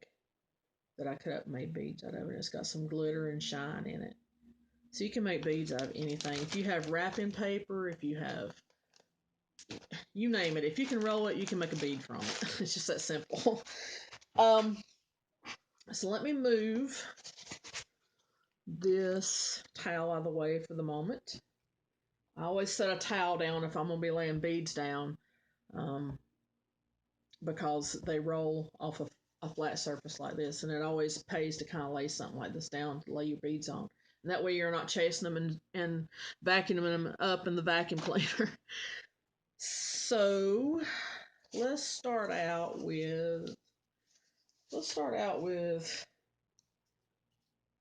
Speaker 1: that I cut up and made beads out of it. It's got some glitter and shine in it. So you can make beads out of anything. If you have wrapping paper, if you have, you name it. If you can roll it, you can make a bead from it. It's just that simple. So let me move this towel out of the way for the moment. I always set a towel down if I'm going to be laying beads down, because they roll off of a flat surface like this, and it always pays to kind of lay something like this down to lay your beads on. And that way you're not chasing them and vacuuming them up in the vacuum cleaner. So let's start out with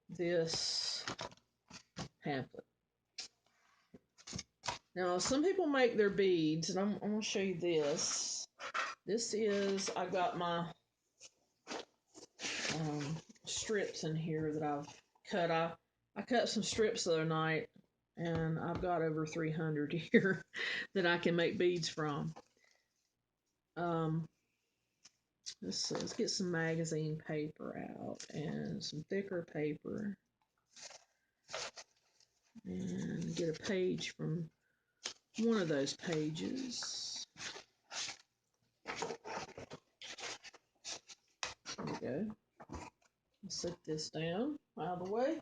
Speaker 1: this pamphlet. Now, some people make their beads, and I'm going to show you this. This is, I've got my strips in here that I've cut. I cut some strips the other night, and I've got over 300 here that I can make beads from. Let's see, let's get some magazine paper out and some thicker paper, and get a page from one of those pages. There we go. Let's set this down out of the way.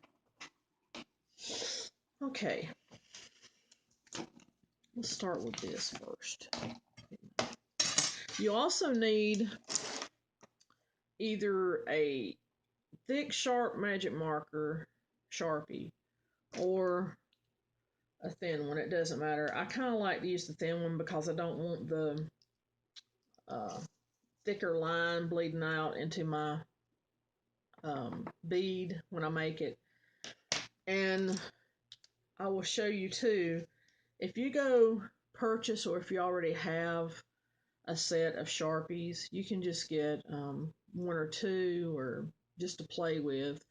Speaker 1: Okay, let's start with this first. You also need either a thick, sharp magic marker, Sharpie, or a thin one. It doesn't matter. I kind of like to use the thin one because I don't want the thicker line bleeding out into my bead when I make it. And I will show you too, if you go purchase, or if you already have a set of Sharpies, you can just get one or two, or just to play with,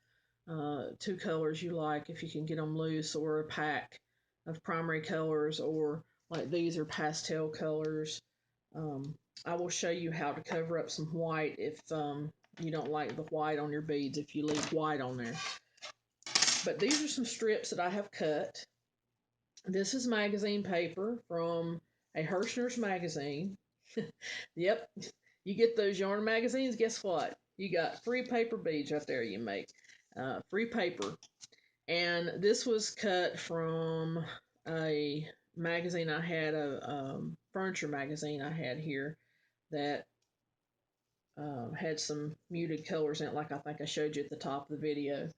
Speaker 1: two colors you like if you can get them loose, or a pack of primary colors, or like these are pastel colors. I will show you how to cover up some white if you don't like the white on your beads, if you leave white on there. But these are some strips that I have cut. This is magazine paper from a Hirschner's magazine. Yep, you get those yarn magazines, guess what? You got free paper beads right there you make. Free paper. And this was cut from a magazine I had, a furniture magazine I had here that had some muted colors in it, like I think I showed you at the top of the video.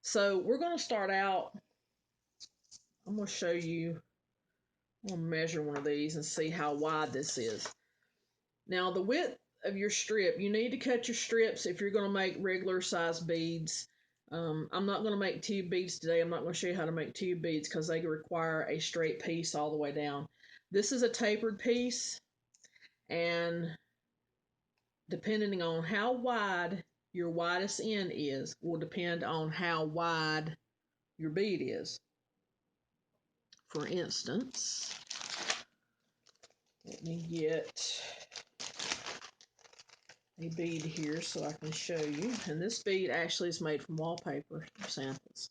Speaker 1: So we're going to start out, I'm going to show you, I'm going to measure one of these and see how wide this is. Now the width of your strip, you need to cut your strips if you're going to make regular size beads. I'm not going to make tube beads today. I'm not going to show you how to make tube beads because they require a straight piece all the way down. This is a tapered piece, and depending on how wide your widest end is will depend on how wide your bead is. For instance, let me get a bead here so I can show you. And this bead actually is made from wallpaper samples.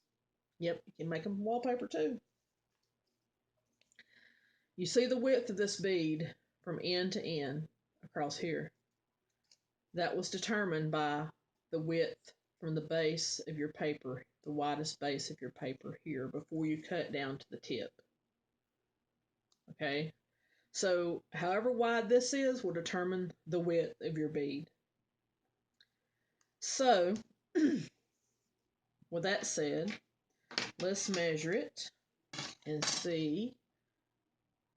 Speaker 1: Yep, you can make them from wallpaper too. You see the width of this bead from end to end across here. That was determined by the width from the base of your paper, the widest base of your paper here, before you cut down to the tip. Okay, so however wide this is will determine the width of your bead. So, with that said, let's measure it and see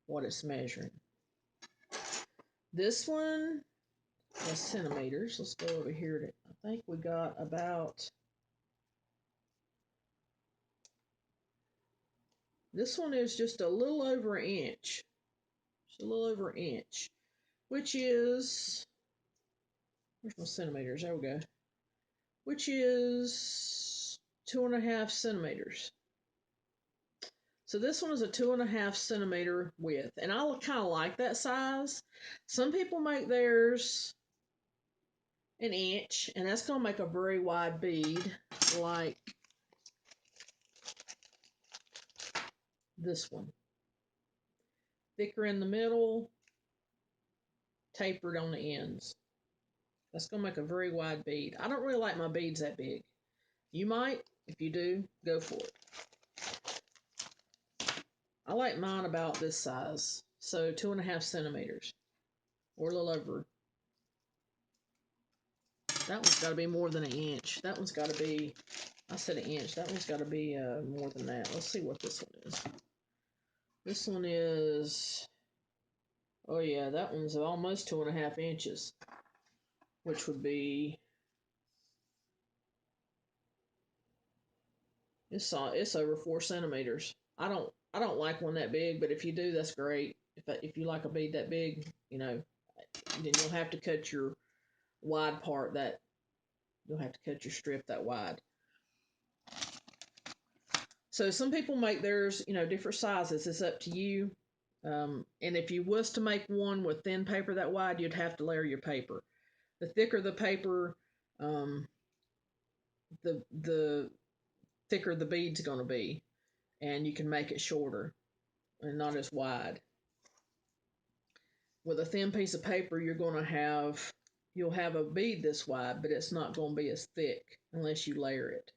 Speaker 1: what it's measuring. This one is centimeters. Let's go over here to, I think we got about, this one is just a little over an inch. Just a little over an inch, which is, where's my centimeters? There we go. Which is 2.5 centimeters. So this one is a 2.5 centimeter width, and I kind of like that size. Some people make theirs an inch, and that's going to make a very wide bead, like this one. Thicker in the middle, tapered on the ends. That's going to make a very wide bead. I don't really like my beads that big. You might. If you do, go for it. I like mine about this size, so 2.5 centimeters, or a little over. That one's got to be more than an inch. That one's got to be, I said an inch. That one's got to be more than that. Let's see what this one is. This one is, oh yeah, that one's almost 2.5 inches, which would be It's over 4 centimeters. I don't like one that big, but if you do, that's great. If you like a bead that big, then you'll have to cut your wide part that you'll have to cut your strip that wide. So some people make theirs, different sizes. It's up to you. And if you was to make one with thin paper that wide, you'd have to layer your paper. The thicker the paper, um, the thicker the bead's going to be, and you can make it shorter and not as wide. With a thin piece of paper, you'll have a bead this wide, but it's not going to be as thick unless you layer it,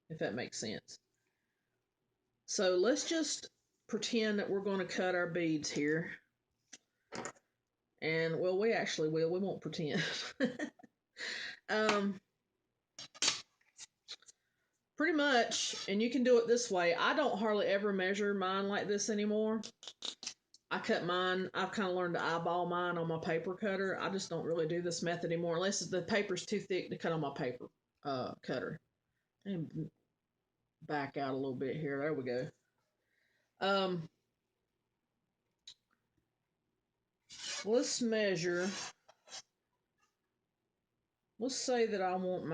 Speaker 1: if that makes sense. So let's just pretend that we're going to cut our beads here. And, well, we actually will. We won't pretend. Pretty much, and you can do it this way. I don't hardly ever measure mine like this anymore. I cut mine. I've kind of learned to eyeball mine on my paper cutter. I just don't really do this method anymore unless the paper's too thick to cut on my paper cutter. And back out a little bit here. There we go. Let's measure. Let's say that I want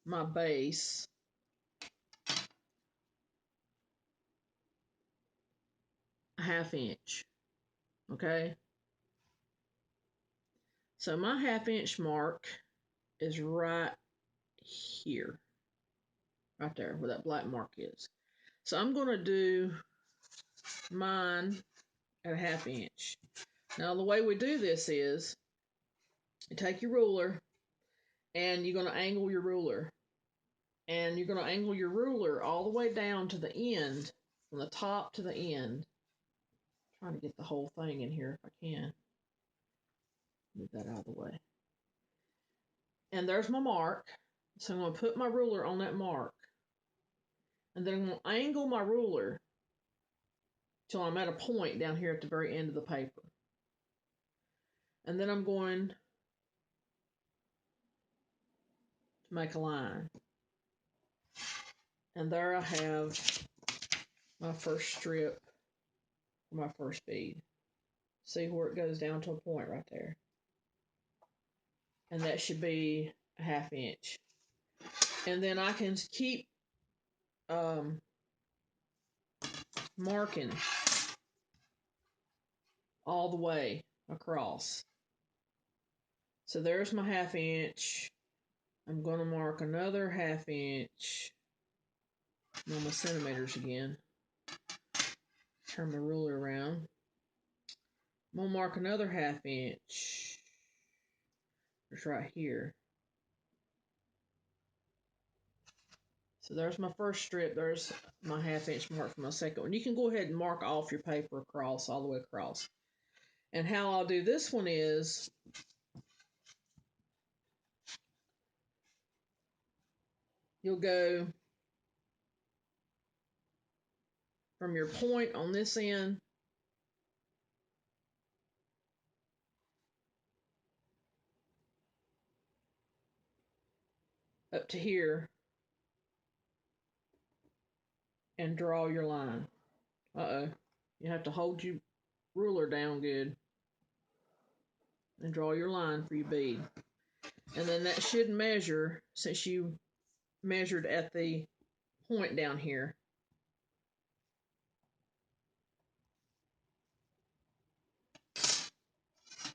Speaker 1: my base, a 1/2 inch. Okay. So my 1/2 inch mark is right here. Right there where that black mark is. So I'm going to do mine at a 1/2 inch. Now the way we do this is you take your ruler and you're going to angle your ruler. And you're going to angle your ruler all the way down to the end, from the top to the end. I'm trying to get the whole thing in here if I can. Move that out of the way. And there's my mark. So I'm going to put my ruler on that mark. And then I'm going to angle my ruler till I'm at a point down here at the very end of the paper. And then I'm going to make a line. And there I have my first strip, my first bead. See where it goes down to a point right there. And that should be a 1/2 inch. And then I can keep marking all the way across. So there's my 1/2 inch. I'm going to mark another 1/2 inch. No, my centimeters again. Turn my ruler around. I'm going to mark another 1/2 inch. It's right here. So there's my first strip. There's my 1/2 inch mark for my second one. You can go ahead and mark off your paper across, all the way across. And how I'll do this one is you'll go from your point on this end up to here and draw your line. Uh-oh. You have to hold your ruler down good and draw your line for your bead. And then that should measure, since you measured at the point down here.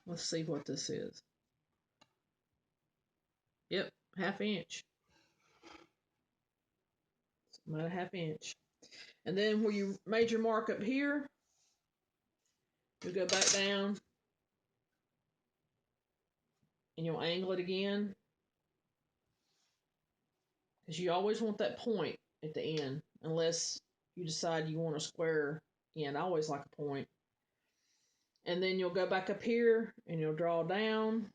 Speaker 1: Let's see what this is. Yep, 1/2 inch. About a 1/2 inch. And then where you made your mark up here, you'll go back down and you'll angle it again. Because you always want that point at the end, unless you decide you want a square end. I always like a point. And then you'll go back up here and you'll draw down,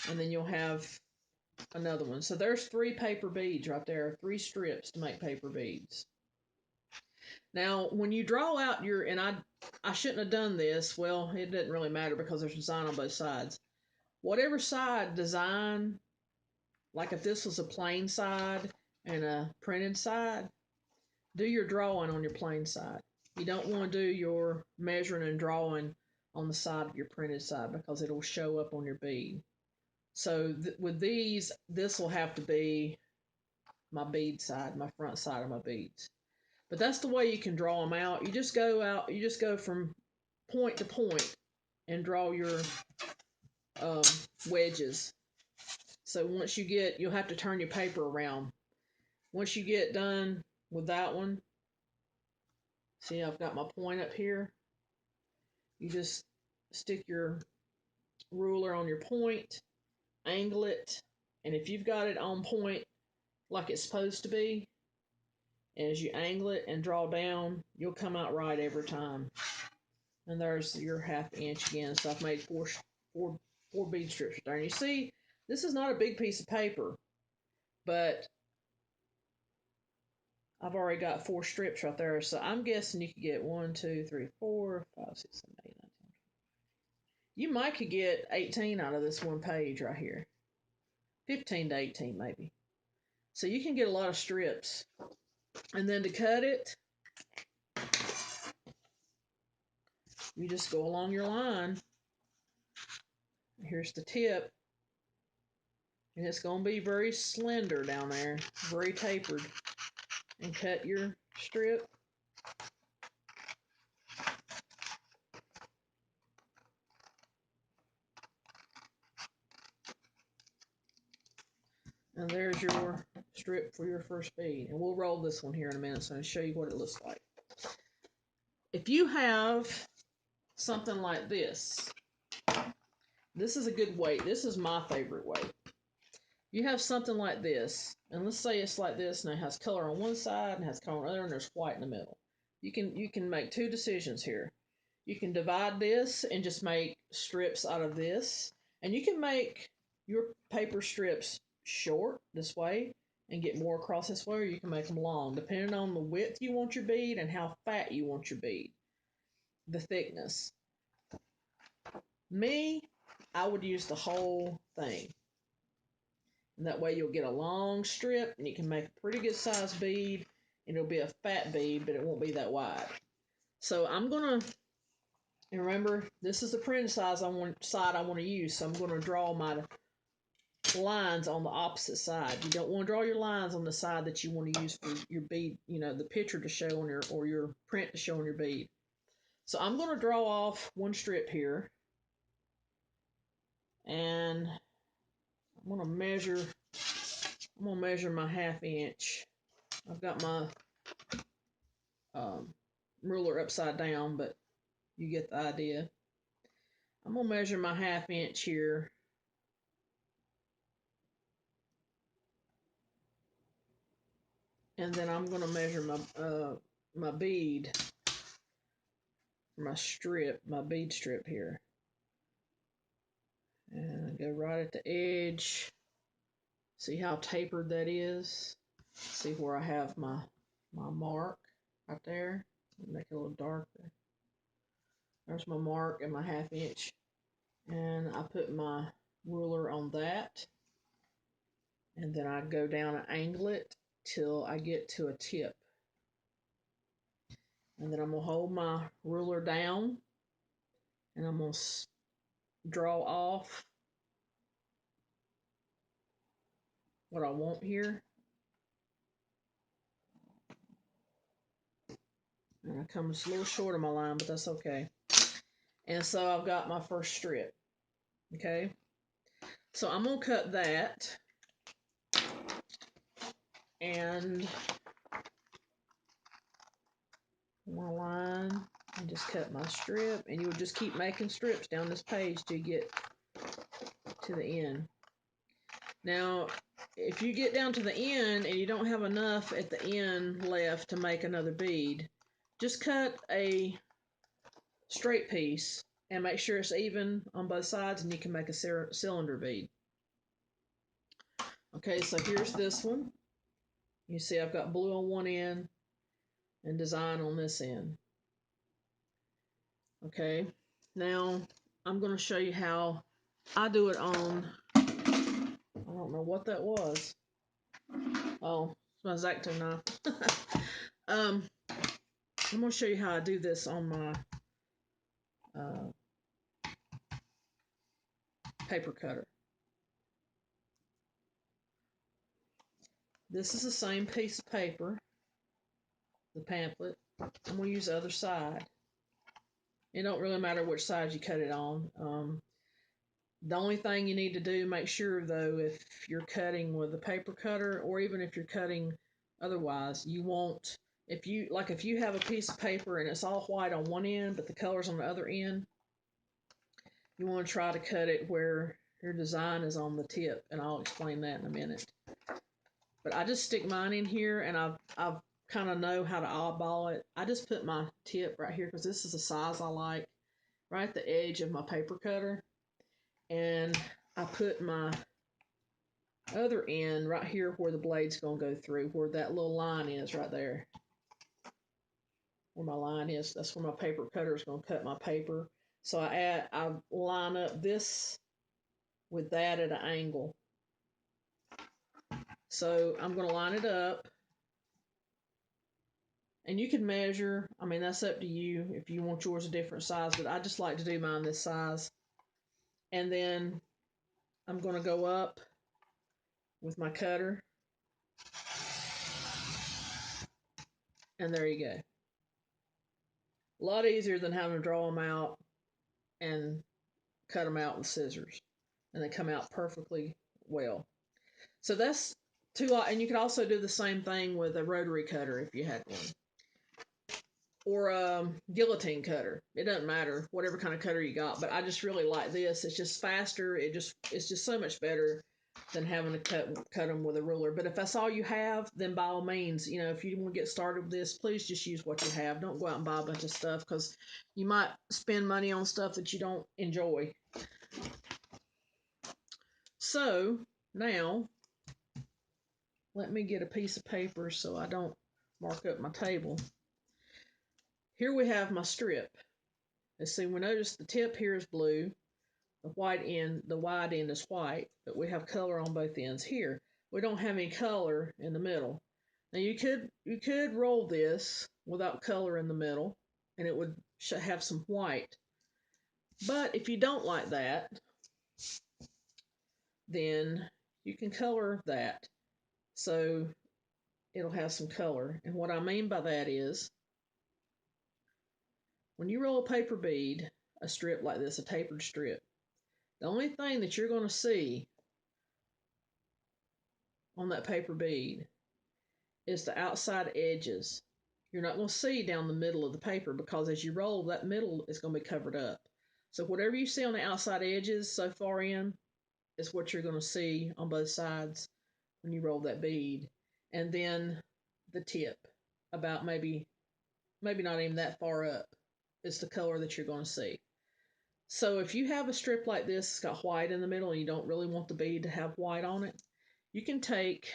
Speaker 1: and then you'll have another one. So there's 3 paper beads right there, 3 strips to make paper beads. Now, when you draw out your, and I shouldn't have done this. Well, it doesn't really matter because there's design on both sides. Whatever side design, like if this was a plain side, and a printed side, do your drawing on your plain side. You don't want to do your measuring and drawing on the side of your printed side because it'll show up on your bead. So with these, this will have to be my bead side, my front side of my beads. But that's the way you can draw them out. You just go from point to point and draw your wedges. So once you get, you'll have to turn your paper around. Once you get done with that one, see I've got my point up here. You just stick your ruler on your point, angle it, and if you've got it on point like it's supposed to be, as you angle it and draw down, you'll come out right every time. And there's your 1/2 inch again. So I've made four bead strips there. And you see, this is not a big piece of paper, but I've already got 4 strips right there. So I'm guessing you could get 1, 2, 3, 4, 5, 6, 7, 8, 9, 10. You might could get 18 out of this one page right here. 15 to 18 maybe. So you can get a lot of strips. And then to cut it, you just go along your line. Here's the tip. And it's going to be very slender down there, very tapered. And cut your strip. And there's your strip for your first bead. And we'll roll this one here in a minute so I'll show you what it looks like. If you have something like this, this is a good weight. This is my favorite weight. You have something like this, and let's say it's like this, and it has color on one side and has color on the other, and there's white in the middle. You can make 2 decisions here. You can divide this and just make strips out of this, and you can make your paper strips short this way and get more across this way, or you can make them long, depending on the width you want your bead and how fat you want your bead, the thickness. Me, I would use the whole thing. And that way you'll get a long strip and you can make a pretty good size bead. And it'll be a fat bead, but it won't be that wide. So I'm going to, and remember, this is the printed side I want to use. So I'm going to draw my lines on the opposite side. You don't want to draw your lines on the side that you want to use for your bead, the picture to show on your print to show on your bead. So I'm going to draw off one strip here. And I'm going to measure my 1/2 inch. I've got my ruler upside down, but you get the idea. I'm going to measure my 1/2 inch here. And then I'm going to measure my bead, my bead strip here. And I go right at the edge. See how tapered that is? See where I have my mark right there? Make it a little darker. There's my mark and my 1/2 inch. And I put my ruler on that. And then I go down and angle it till I get to a tip. And then I'm going to hold my ruler down and I'm going to draw off what I want here. And I come just a little short of my line, but that's okay. And so I've got my first strip. Okay. So I'm going to cut that. And my line, and just cut my strip. And you will just keep making strips down this page till you get to the end. Now, if you get down to the end and you don't have enough at the end left to make another bead, just cut a straight piece and make sure it's even on both sides and you can make a cylinder bead. Okay, so here's this one. You see I've got blue on one end and design on this end. Okay, now I'm going to show you how I do it on, I don't know what that was. Oh, It's my X-Acto knife. I'm going to show you how I do this on my uh, paper cutter. This is the same piece of paper, the pamphlet. I'm going to use the other side. It don't really matter which side you cut it on. The only thing you need to do, make sure though, if you're cutting with a paper cutter, or even if you're cutting otherwise, you won't, if you have a piece of paper and it's all white on one end, but the color's on the other end, you want to try to cut it where your design is on the tip, and I'll explain that in a minute. But I just stick mine in here, and I've kind of know how to eyeball it. I just put my tip right here because this is the size I like, right at the edge of my paper cutter, and I put my other end right here where the blade's going to go through, where that little line is right there. Where my line is, that's where my paper cutter is going to cut my paper. So I line up this with that at an angle. So I'm going to line it up. And you can measure, I mean, that's up to you if you want yours a different size, but I just like to do mine this size. And then I'm going to go up with my cutter. And there you go. A lot easier than having to draw them out and cut them out with scissors. And they come out perfectly well. So that's two, and you could also do the same thing with a rotary cutter if you had one. Or a guillotine cutter. It doesn't matter, whatever kind of cutter you got. But I just really like this. It's just faster. It's just so much better than having to cut them with a ruler. But if that's all you have, then by all means, if you want to get started with this, please just use what you have. Don't go out and buy a bunch of stuff because you might spend money on stuff that you don't enjoy. So now, let me get a piece of paper so I don't mark up my table. Here we have my strip. Let's see, we notice the tip here is blue. The wide end is white, but we have color on both ends here. We don't have any color in the middle. Now you could roll this without color in the middle, and it would have some white. But if you don't like that, then you can color that so it'll have some color. And what I mean by that is, when you roll a paper bead, a strip like this, a tapered strip, the only thing that you're going to see on that paper bead is the outside edges. You're not going to see down the middle of the paper because as you roll, that middle is going to be covered up. So whatever you see on the outside edges so far in is what you're going to see on both sides when you roll that bead. And then the tip, about maybe not even that far up, is the color that you're going to see. So if you have a strip like this, it's got white in the middle, and you don't really want the bead to have white on it, you can take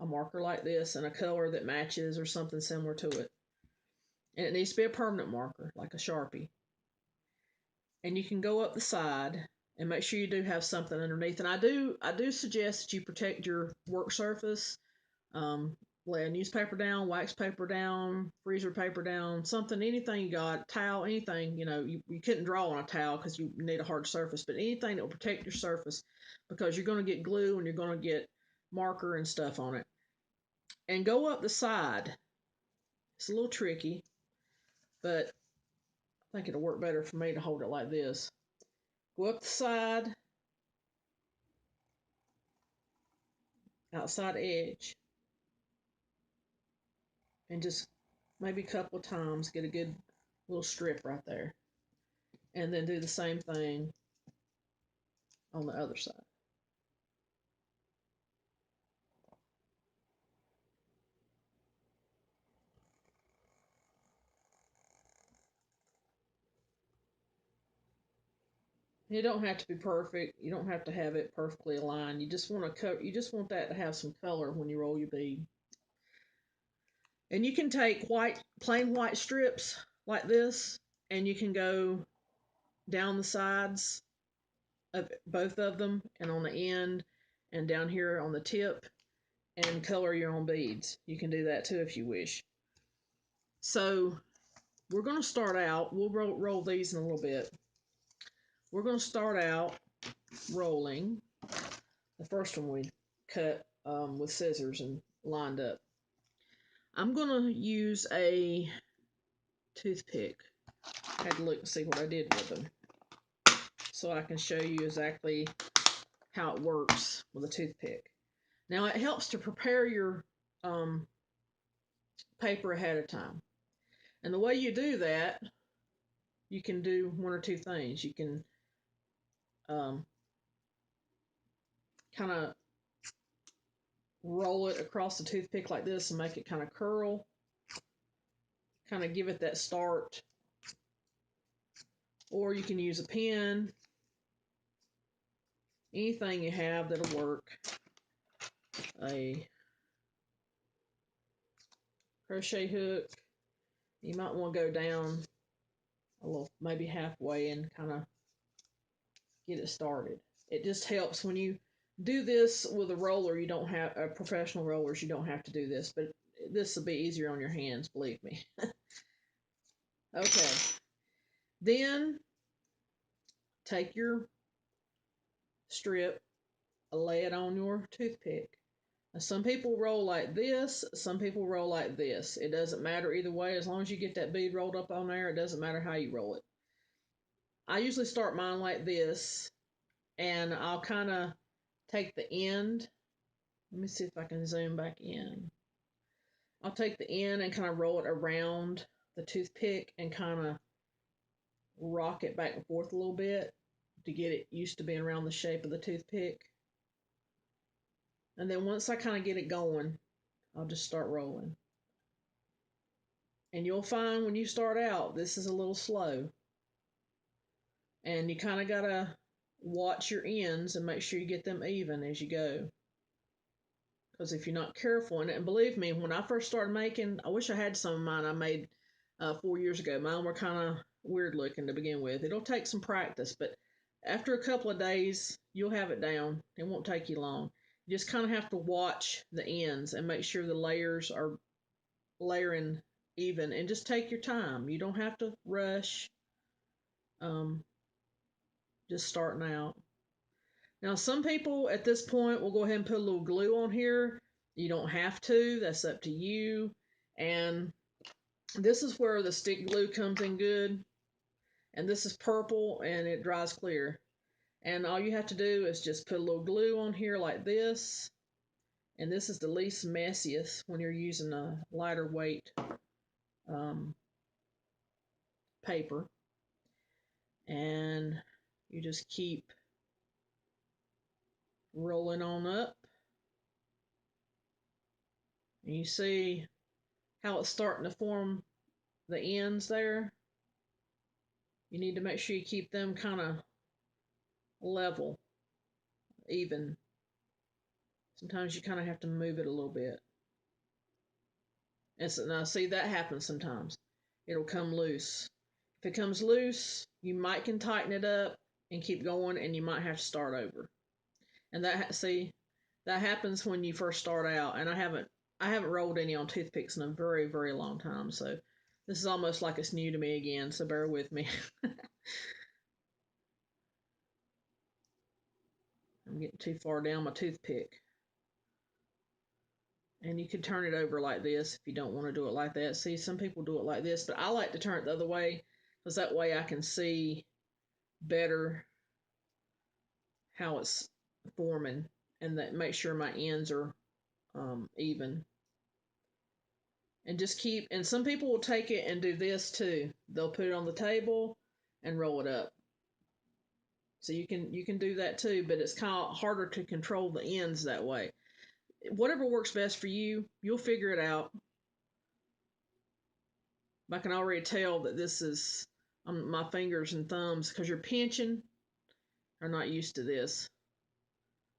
Speaker 1: a marker like this and a color that matches or something similar to it. And it needs to be a permanent marker, like a Sharpie. And you can go up the side and make sure you do have something underneath. And I do suggest that you protect your work surface. Lay a newspaper down, wax paper down, freezer paper down, something, anything you got, towel, anything, you couldn't draw on a towel because you need a hard surface, but anything that will protect your surface, because you're going to get glue and you're going to get marker and stuff on it. And go up the side. It's a little tricky, but I think it'll work better for me to hold it like this. Go up the side, outside edge, and just maybe a couple of times get a good little strip right there. And then do the same thing on the other side. You don't have to be perfect. You don't have to have it perfectly aligned. You just want that to have some color when you roll your bead. And you can take plain white strips like this, and you can go down the sides of both of them, and on the end, and down here on the tip, and color your own beads. You can do that too if you wish. So we're going to start out, we'll roll these in a little bit. We're going to start out rolling the first one we cut with scissors and lined up. I'm going to use a toothpick. I had to look and see what I did with them so I can show you exactly how it works with a toothpick. Now it helps to prepare your paper ahead of time. And the way you do that, you can do one or two things. You can kind of roll it across the toothpick like this and make it kind of curl. Kind of give it that start. Or you can use a pen. Anything you have that'll work. A crochet hook. You might want to go down a little, maybe halfway, and kind of get it started. It just helps when you do this with a roller. You don't have professional rollers. You don't have to do this, but this will be easier on your hands, believe me. Okay. Then take your strip, lay it on your toothpick. Now, some people roll like this, some people roll like this. It doesn't matter either way. As long as you get that bead rolled up on there, it doesn't matter how you roll it. I usually start mine like this, and I'll kind of take the end. Let me see if I can zoom back in. I'll take the end and kind of roll it around the toothpick and kind of rock it back and forth a little bit to get it used to being around the shape of the toothpick. And then once I kind of get it going, I'll just start rolling. And you'll find when you start out, this is a little slow. And you kind of got to watch your ends and make sure you get them even as you go. Because if you're not careful, and believe me, when I first started making, I wish I had some of mine I made 4 years ago. Mine were kind of weird looking to begin with. It'll take some practice, but after a couple of days, you'll have it down. It won't take you long. You just kind of have to watch the ends and make sure the layers are layering even, and just take your time. You don't have to rush. Just starting out. Now, some people at this point will go ahead and put a little glue on here. You don't have to. That's up to you. And this is where the stick glue comes in good. And this is purple, and it dries clear. And all you have to do is just put a little glue on here like this. And this is the least messiest when you're using a lighter weight paper. And you just keep rolling on up. And you see how it's starting to form the ends there. You need to make sure you keep them kind of level, even. Sometimes you kind of have to move it a little bit. And so now see, that happens sometimes. It'll come loose. If it comes loose, you might can tighten it up and keep going, and you might have to start over. And that happens when you first start out. And I haven't rolled any on toothpicks in a very, very long time, so this is almost like it's new to me again, so bear with me. I'm getting too far down my toothpick. And you could turn it over like this if you don't want to do it like that. See, some people do it like this, but I like to turn it the other way because that way I can see better how it's forming, and that make sure my ends are even. And just keep, and some people will take it and do this too. They'll put it on the table and roll it up. So you can do that too, but it's kind of harder to control the ends that way. Whatever works best for you, you'll figure it out. I can already tell that this is my fingers and thumbs, because you're pinching, are not used to this.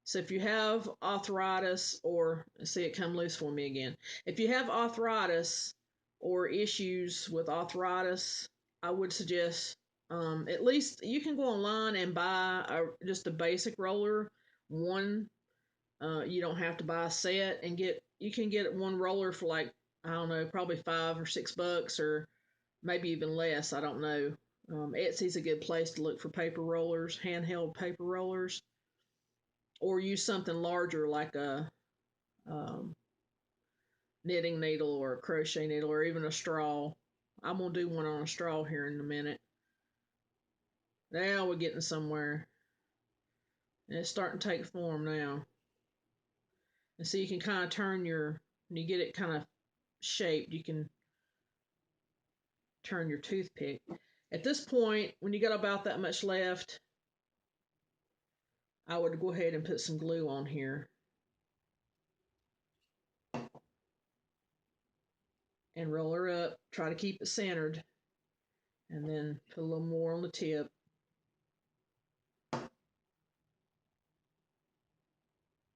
Speaker 1: So if you have arthritis, or see it come loose for me again. If you have arthritis or issues with arthritis, I would suggest at least you can go online and buy just a basic roller, one You don't have to buy a set and you can get one roller for like, I don't know, probably $5 or $6 or maybe even less. I don't know. Etsy's a good place to look for paper rollers, handheld paper rollers, or use something larger like a um, knitting needle or a crochet needle or even a straw. I'm going to do one on a straw here in a minute. Now we're getting somewhere. And it's starting to take form now. And so you can kind of turn when you get it kind of shaped, you can turn your toothpick. At this point, when you got about that much left, I would go ahead and put some glue on here and roll her up. Try to keep it centered. And then put a little more on the tip.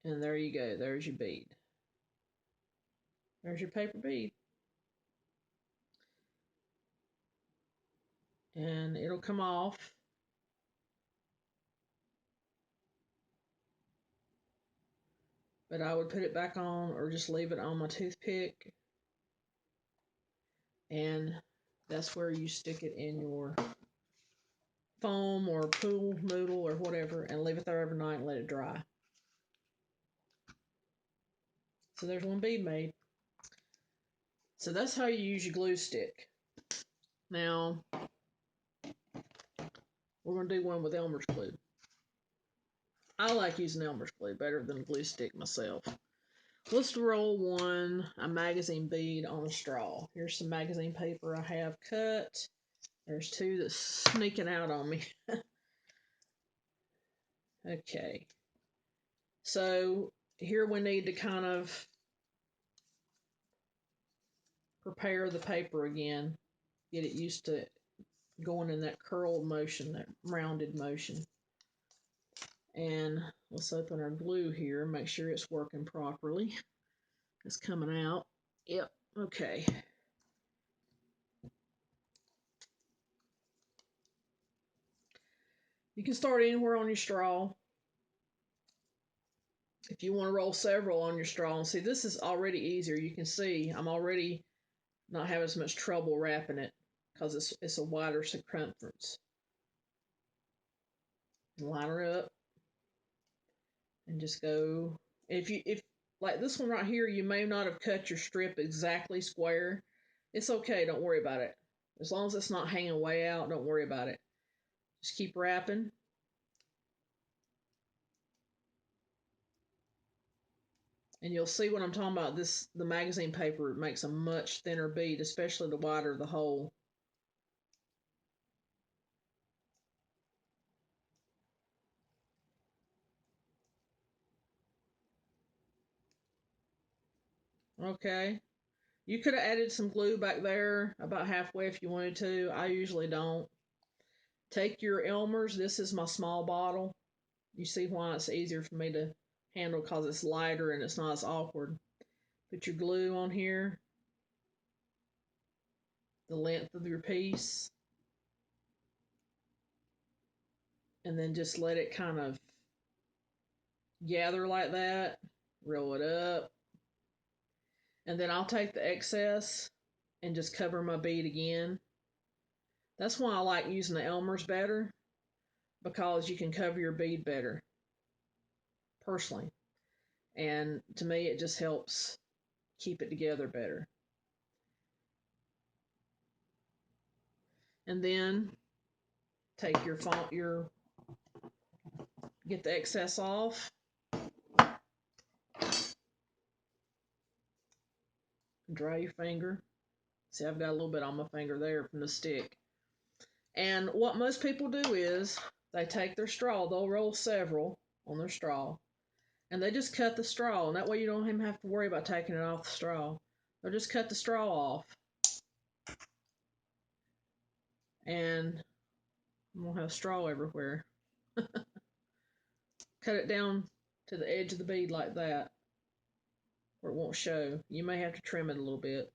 Speaker 1: And there you go. There's your bead. There's your paper bead. And it'll come off. But I would put it back on or just leave it on my toothpick. And that's where you stick it in your foam or pool noodle or whatever and leave it there overnight and let it dry. So there's one bead made. So that's how you use your glue stick. Now, we're going to do one with Elmer's glue. I like using Elmer's glue better than a glue stick myself. Let's roll a magazine bead on a straw. Here's some magazine paper I have cut. There's two that's sneaking out on me. Okay. So here we need to kind of prepare the paper again. Get it used to going in that curled motion, that rounded motion. And let's open our glue here, make sure it's working properly. It's coming out. Yep, okay. You can start anywhere on your straw. If you want to roll several on your straw, and see, this is already easier. You can see I'm already not having as much trouble wrapping it because it's a wider circumference. And line her up and just go. If like this one right here, you may not have cut your strip exactly square. It's okay, don't worry about it. As long as it's not hanging way out, don't worry about it. Just keep wrapping. And you'll see what I'm talking about. The magazine paper makes a much thinner bead, especially the wider the hole. Okay. You could have added some glue back there about halfway if you wanted to. I usually don't. Take your Elmer's. This is my small bottle. You see why it's easier for me to handle because it's lighter and it's not as awkward. Put your glue on here, the length of your piece, and then just let it kind of gather like that. Roll it up. And then I'll take the excess and just cover my bead again. That's why I like using the Elmer's better, because you can cover your bead better, personally. And to me, it just helps keep it together better. And then take get the excess off. Dry your finger. See, I've got a little bit on my finger there from the stick. And what most people do is they take their straw, they'll roll several on their straw, and they just cut the straw, and that way you don't even have to worry about taking it off the straw. They'll just cut the straw off, and I'm gonna have straw everywhere. Cut it down to the edge of the bead like that, where it won't show. You may have to trim it a little bit.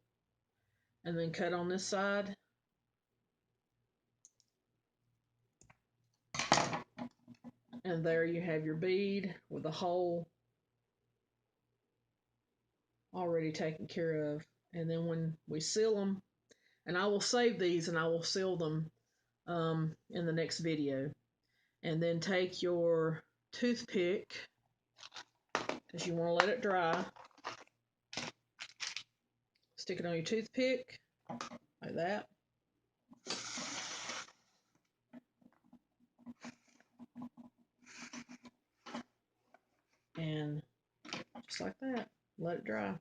Speaker 1: And then cut on this side. And there you have your bead with a hole already taken care of. And then when we seal them, and I will save these and I will seal them in the next video. And then take your toothpick, because you want to let it dry. Stick it on your toothpick, like that. And just like that, let it dry.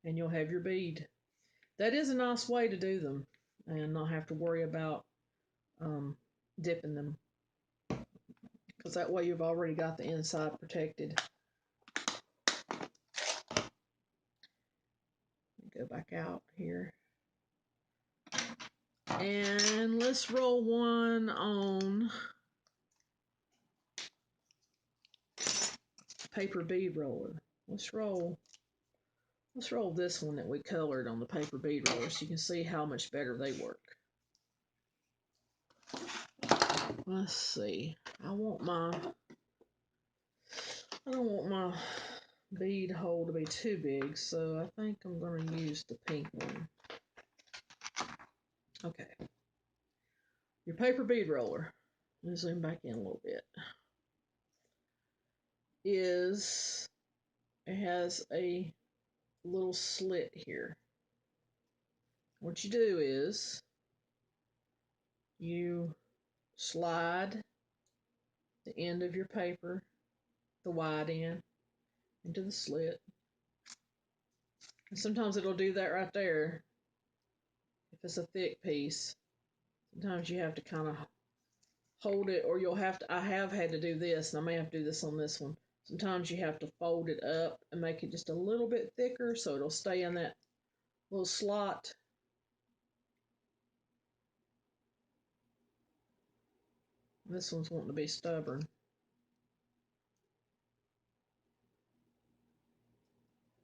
Speaker 1: And you'll have your bead. That is a nice way to do them and not have to worry about dipping them, because that way you've already got the inside protected. Go back out here. And let's roll one on paper bead roller. Let's roll this one that we colored on the paper bead roller so you can see how much better they work. Let's see. I don't want my bead hole to be too big, so I think I'm going to use the pink one. Okay. Your paper bead roller, let me zoom back in a little bit, it has a little slit here. What you do is you slide the end of your paper, the wide end, into the slit. And sometimes it'll do that right there if it's a thick piece. Sometimes you have to kind of hold it, or you'll have to, I have had to do this, and I may have to do this on this one. Sometimes you have to fold it up and make it just a little bit thicker so it'll stay in that little slot. This one's wanting to be stubborn.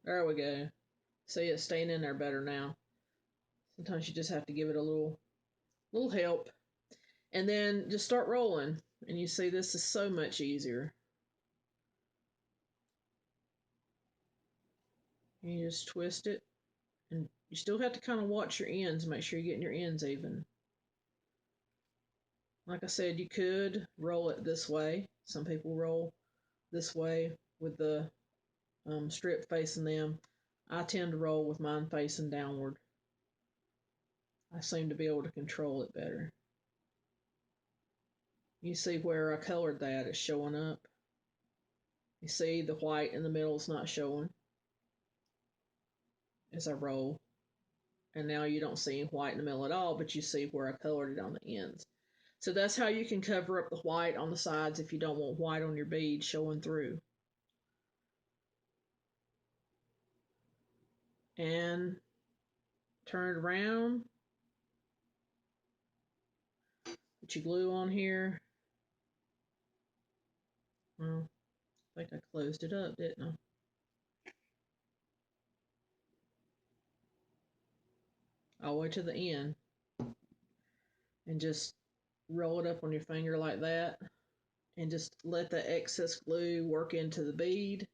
Speaker 1: There we go. See, it's staying in there better now. Sometimes you just have to give it a little help. And then just start rolling. And you see this is so much easier. You just twist it. And you still have to kind of watch your ends. Make sure you're getting your ends even. Like I said, you could roll it this way. Some people roll this way with the strip facing them. I tend to roll with mine facing downward. I seem to be able to control it better. You see where I colored that, it's showing up. You see the white in the middle is not showing as I roll. And now you don't see any white in the middle at all, but you see where I colored it on the ends. So that's how you can cover up the white on the sides if you don't want white on your bead showing through. And turn it around. Put your glue on here. Well, I think I closed it up, didn't I? All the way to the end. And just roll it up on your finger like that. And just let the excess glue work into the bead.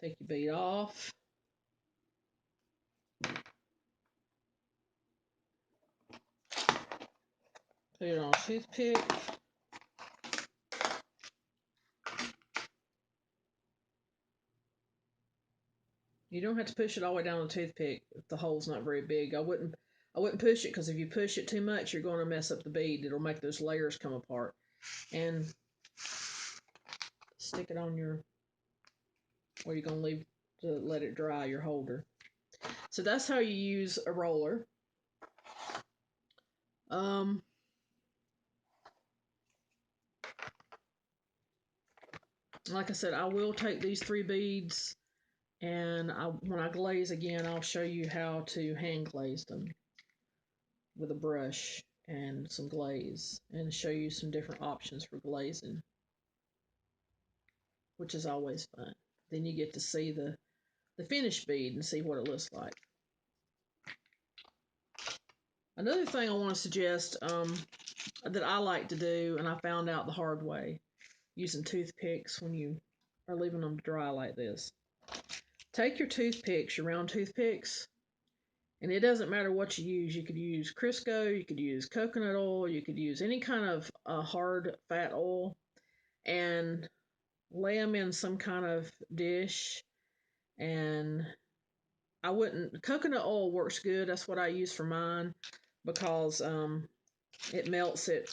Speaker 1: Take your bead off. Put it on a toothpick. You don't have to push it all the way down the toothpick if the hole's not very big. I wouldn't push it, because if you push it too much, you're going to mess up the bead. It'll make those layers come apart. And stick it on your, where you're going to leave to let it dry, your holder. So that's how you use a roller. Like I said, I will take these 3 beads, and when I glaze again, I'll show you how to hand glaze them with a brush and some glaze, and show you some different options for glazing, which is always fun. Then you get to see the finished bead and see what it looks like. Another thing I want to suggest that I like to do, and I found out the hard way, using toothpicks when you are leaving them to dry like this. Take your toothpicks, your round toothpicks, and it doesn't matter what you use. You could use Crisco, you could use coconut oil, you could use any kind of hard fat oil, and lay them in some kind of dish. And I wouldn't, coconut oil works good. That's what I use for mine because it melts it.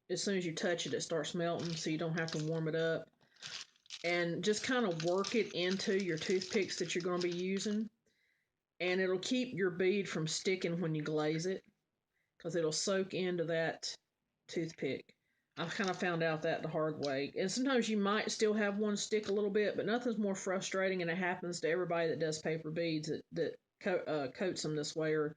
Speaker 1: As soon as you touch it, it starts melting, so you don't have to warm it up. And just kind of work it into your toothpicks that you're going to be using. And it'll keep your bead from sticking when you glaze it because it'll soak into that toothpick. I've kind of found out that the hard way. And sometimes you might still have one stick a little bit, but nothing's more frustrating, and it happens to everybody that does paper beads that coats them this way or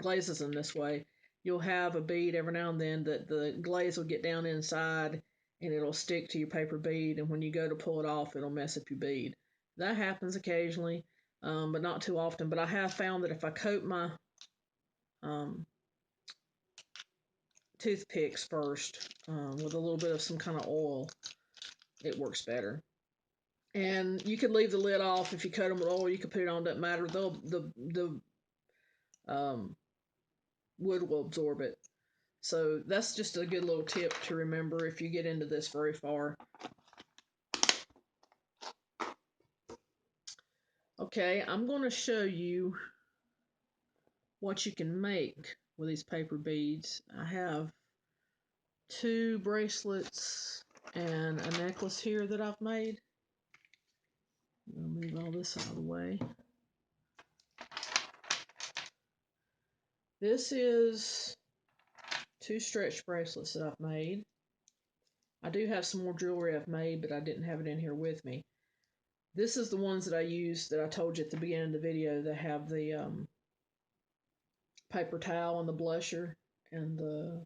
Speaker 1: glazes them this way. You'll have a bead every now and then that the glaze will get down inside and it'll stick to your paper bead, and when you go to pull it off, it'll mess up your bead. That happens occasionally, but not too often. But I have found that if I coat my um, toothpicks first with a little bit of some kind of oil, it works better. And you could leave the lid off if you coat them with oil. You could put it on. Doesn't matter. The wood will absorb it. So that's just a good little tip to remember if you get into this very far. Okay, I'm going to show you what you can make with these paper beads. I have 2 bracelets and a necklace here that I've made. I'll move all this out of the way. This is 2 stretch bracelets that I've made. I do have some more jewelry I've made, but I didn't have it in here with me. This is the ones that I used that I told you at the beginning of the video that have the paper towel and the blusher and the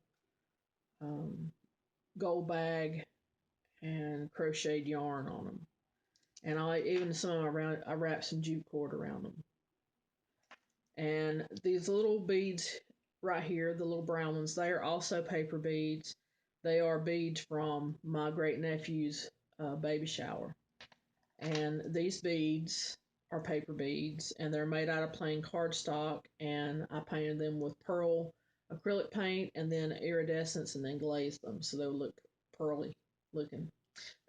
Speaker 1: gold bag and crocheted yarn on them. And even some of them I wrapped some jute cord around them. And these little beads right here, the little brown ones, they are also paper beads. They are beads from my great nephew's baby shower. And these beads are paper beads, and they're made out of plain cardstock, and I painted them with pearl acrylic paint and then iridescence and then glazed them so they'll look pearly looking.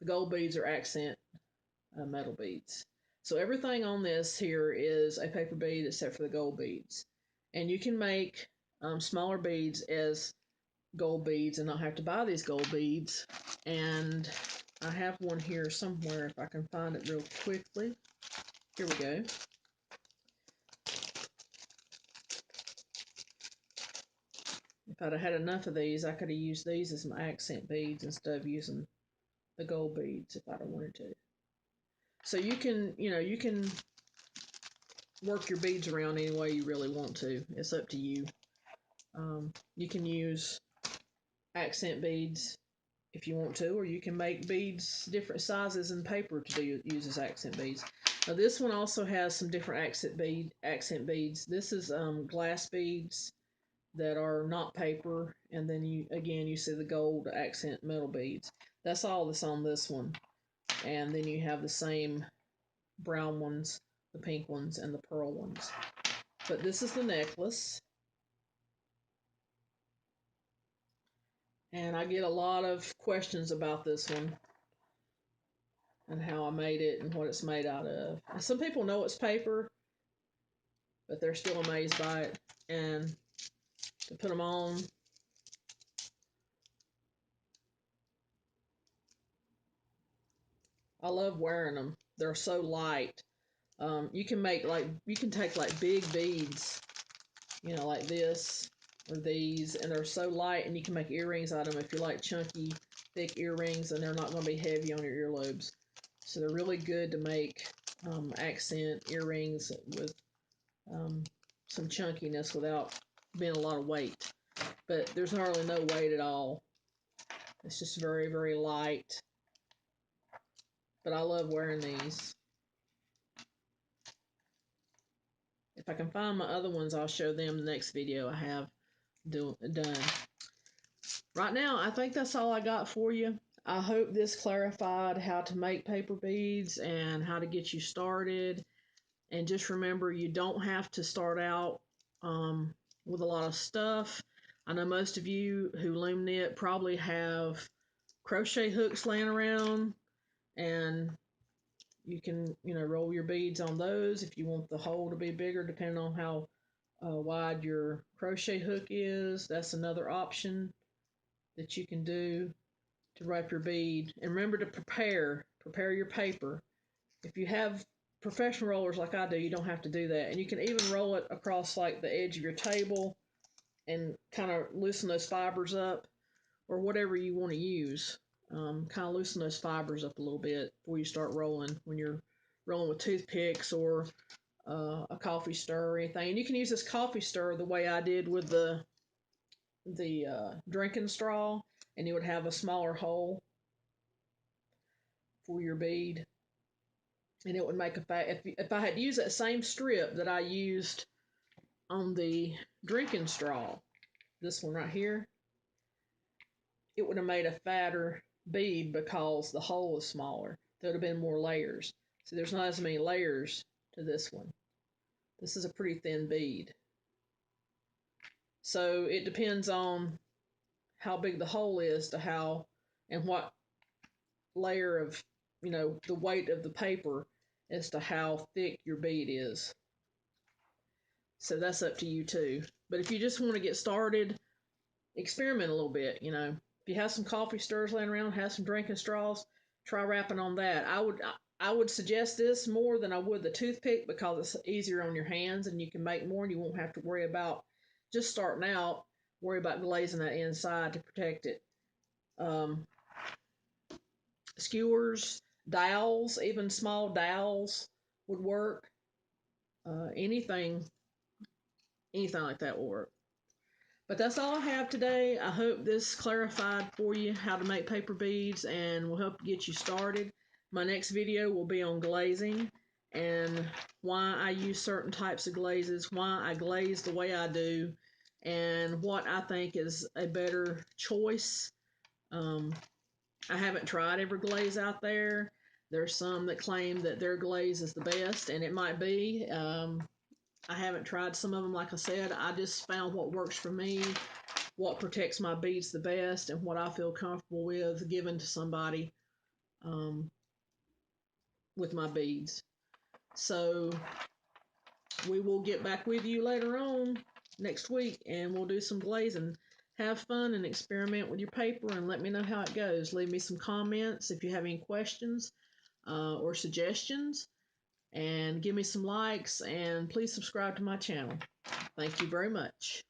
Speaker 1: The gold beads are accent metal beads. So everything on this here is a paper bead except for the gold beads. And you can make smaller beads as gold beads and not have to buy these gold beads. And I have one here somewhere if I can find it real quickly. Here we go. If I'd have had enough of these, I could have used these as my accent beads instead of using the gold beads if I'd have wanted to. So you can, you can work your beads around any way you really want to. It's up to you. You can use accent beads if you want to, or you can make beads different sizes and paper to use as accent beads. Now this one also has some different accent beads. This is glass beads that are not paper, and then you see the gold accent metal beads. That's all that's on this one. And then you have the same brown ones, the pink ones, and the pearl ones. But this is the necklace. And I get a lot of questions about this one and how I made it and what it's made out of. And some people know it's paper, but they're still amazed by it. And to put them on, I love wearing them. They're so light. You can take like big beads, like this or these, and they're so light, and you can make earrings out of them if you like chunky, thick earrings, and they're not going to be heavy on your earlobes. So they're really good to make accent earrings with some chunkiness without being a lot of weight. But there's hardly no weight at all. It's just very, very light. But I love wearing these. If I can find my other ones, I'll show them the next video I have done. Right now, I think that's all I got for you. I hope this clarified how to make paper beads and how to get you started. And just remember, you don't have to start out with a lot of stuff. I know most of you who loom knit probably have crochet hooks laying around, and you can, roll your beads on those if you want the hole to be bigger, depending on how wide your crochet hook is. That's another option that you can do to wrap your bead. And remember to prepare your paper. If you have professional rollers like I do, you don't have to do that. And you can even roll it across like the edge of your table and kind of loosen those fibers up, or whatever you want to use. Kind of loosen those fibers up a little bit before you start rolling, when you're rolling with toothpicks or a coffee stir or anything. And you can use this coffee stir the way I did with the drinking straw, and you would have a smaller hole for your bead, and it would make a fat. If I had used that same strip that I used on the drinking straw, this one right here, it would have made a fatter bead because the hole is smaller. There would have been more layers. So there's not as many layers to this one. This is a pretty thin bead. So it depends on how big the hole is to how and what layer of, the weight of the paper as to how thick your bead is. So that's up to you too. But if you just want to get started, experiment a little bit. If you have some coffee stirs laying around, have some drinking straws, try wrapping on that. I would suggest this more than I would the toothpick, because it's easier on your hands and you can make more, and you won't have to worry about, just starting out, worry about glazing that inside to protect it. Skewers, dowels, even small dowels would work. Anything like that will work. But that's all I have today. I hope this clarified for you how to make paper beads and will help get you started. My next video will be on glazing and why I use certain types of glazes, why I glaze the way I do, and what I think is a better choice. I haven't tried every glaze out there. There's some that claim that their glaze is the best, and it might be. I haven't tried some of them. Like I said, I just found what works for me, what protects my beads the best, and what I feel comfortable with giving to somebody with my beads. So we will get back with you later on next week, and we'll do some glazing. Have fun and experiment with your paper, and let me know how it goes. Leave me some comments if you have any questions or suggestions, and give me some likes, and please subscribe to my channel. Thank you very much.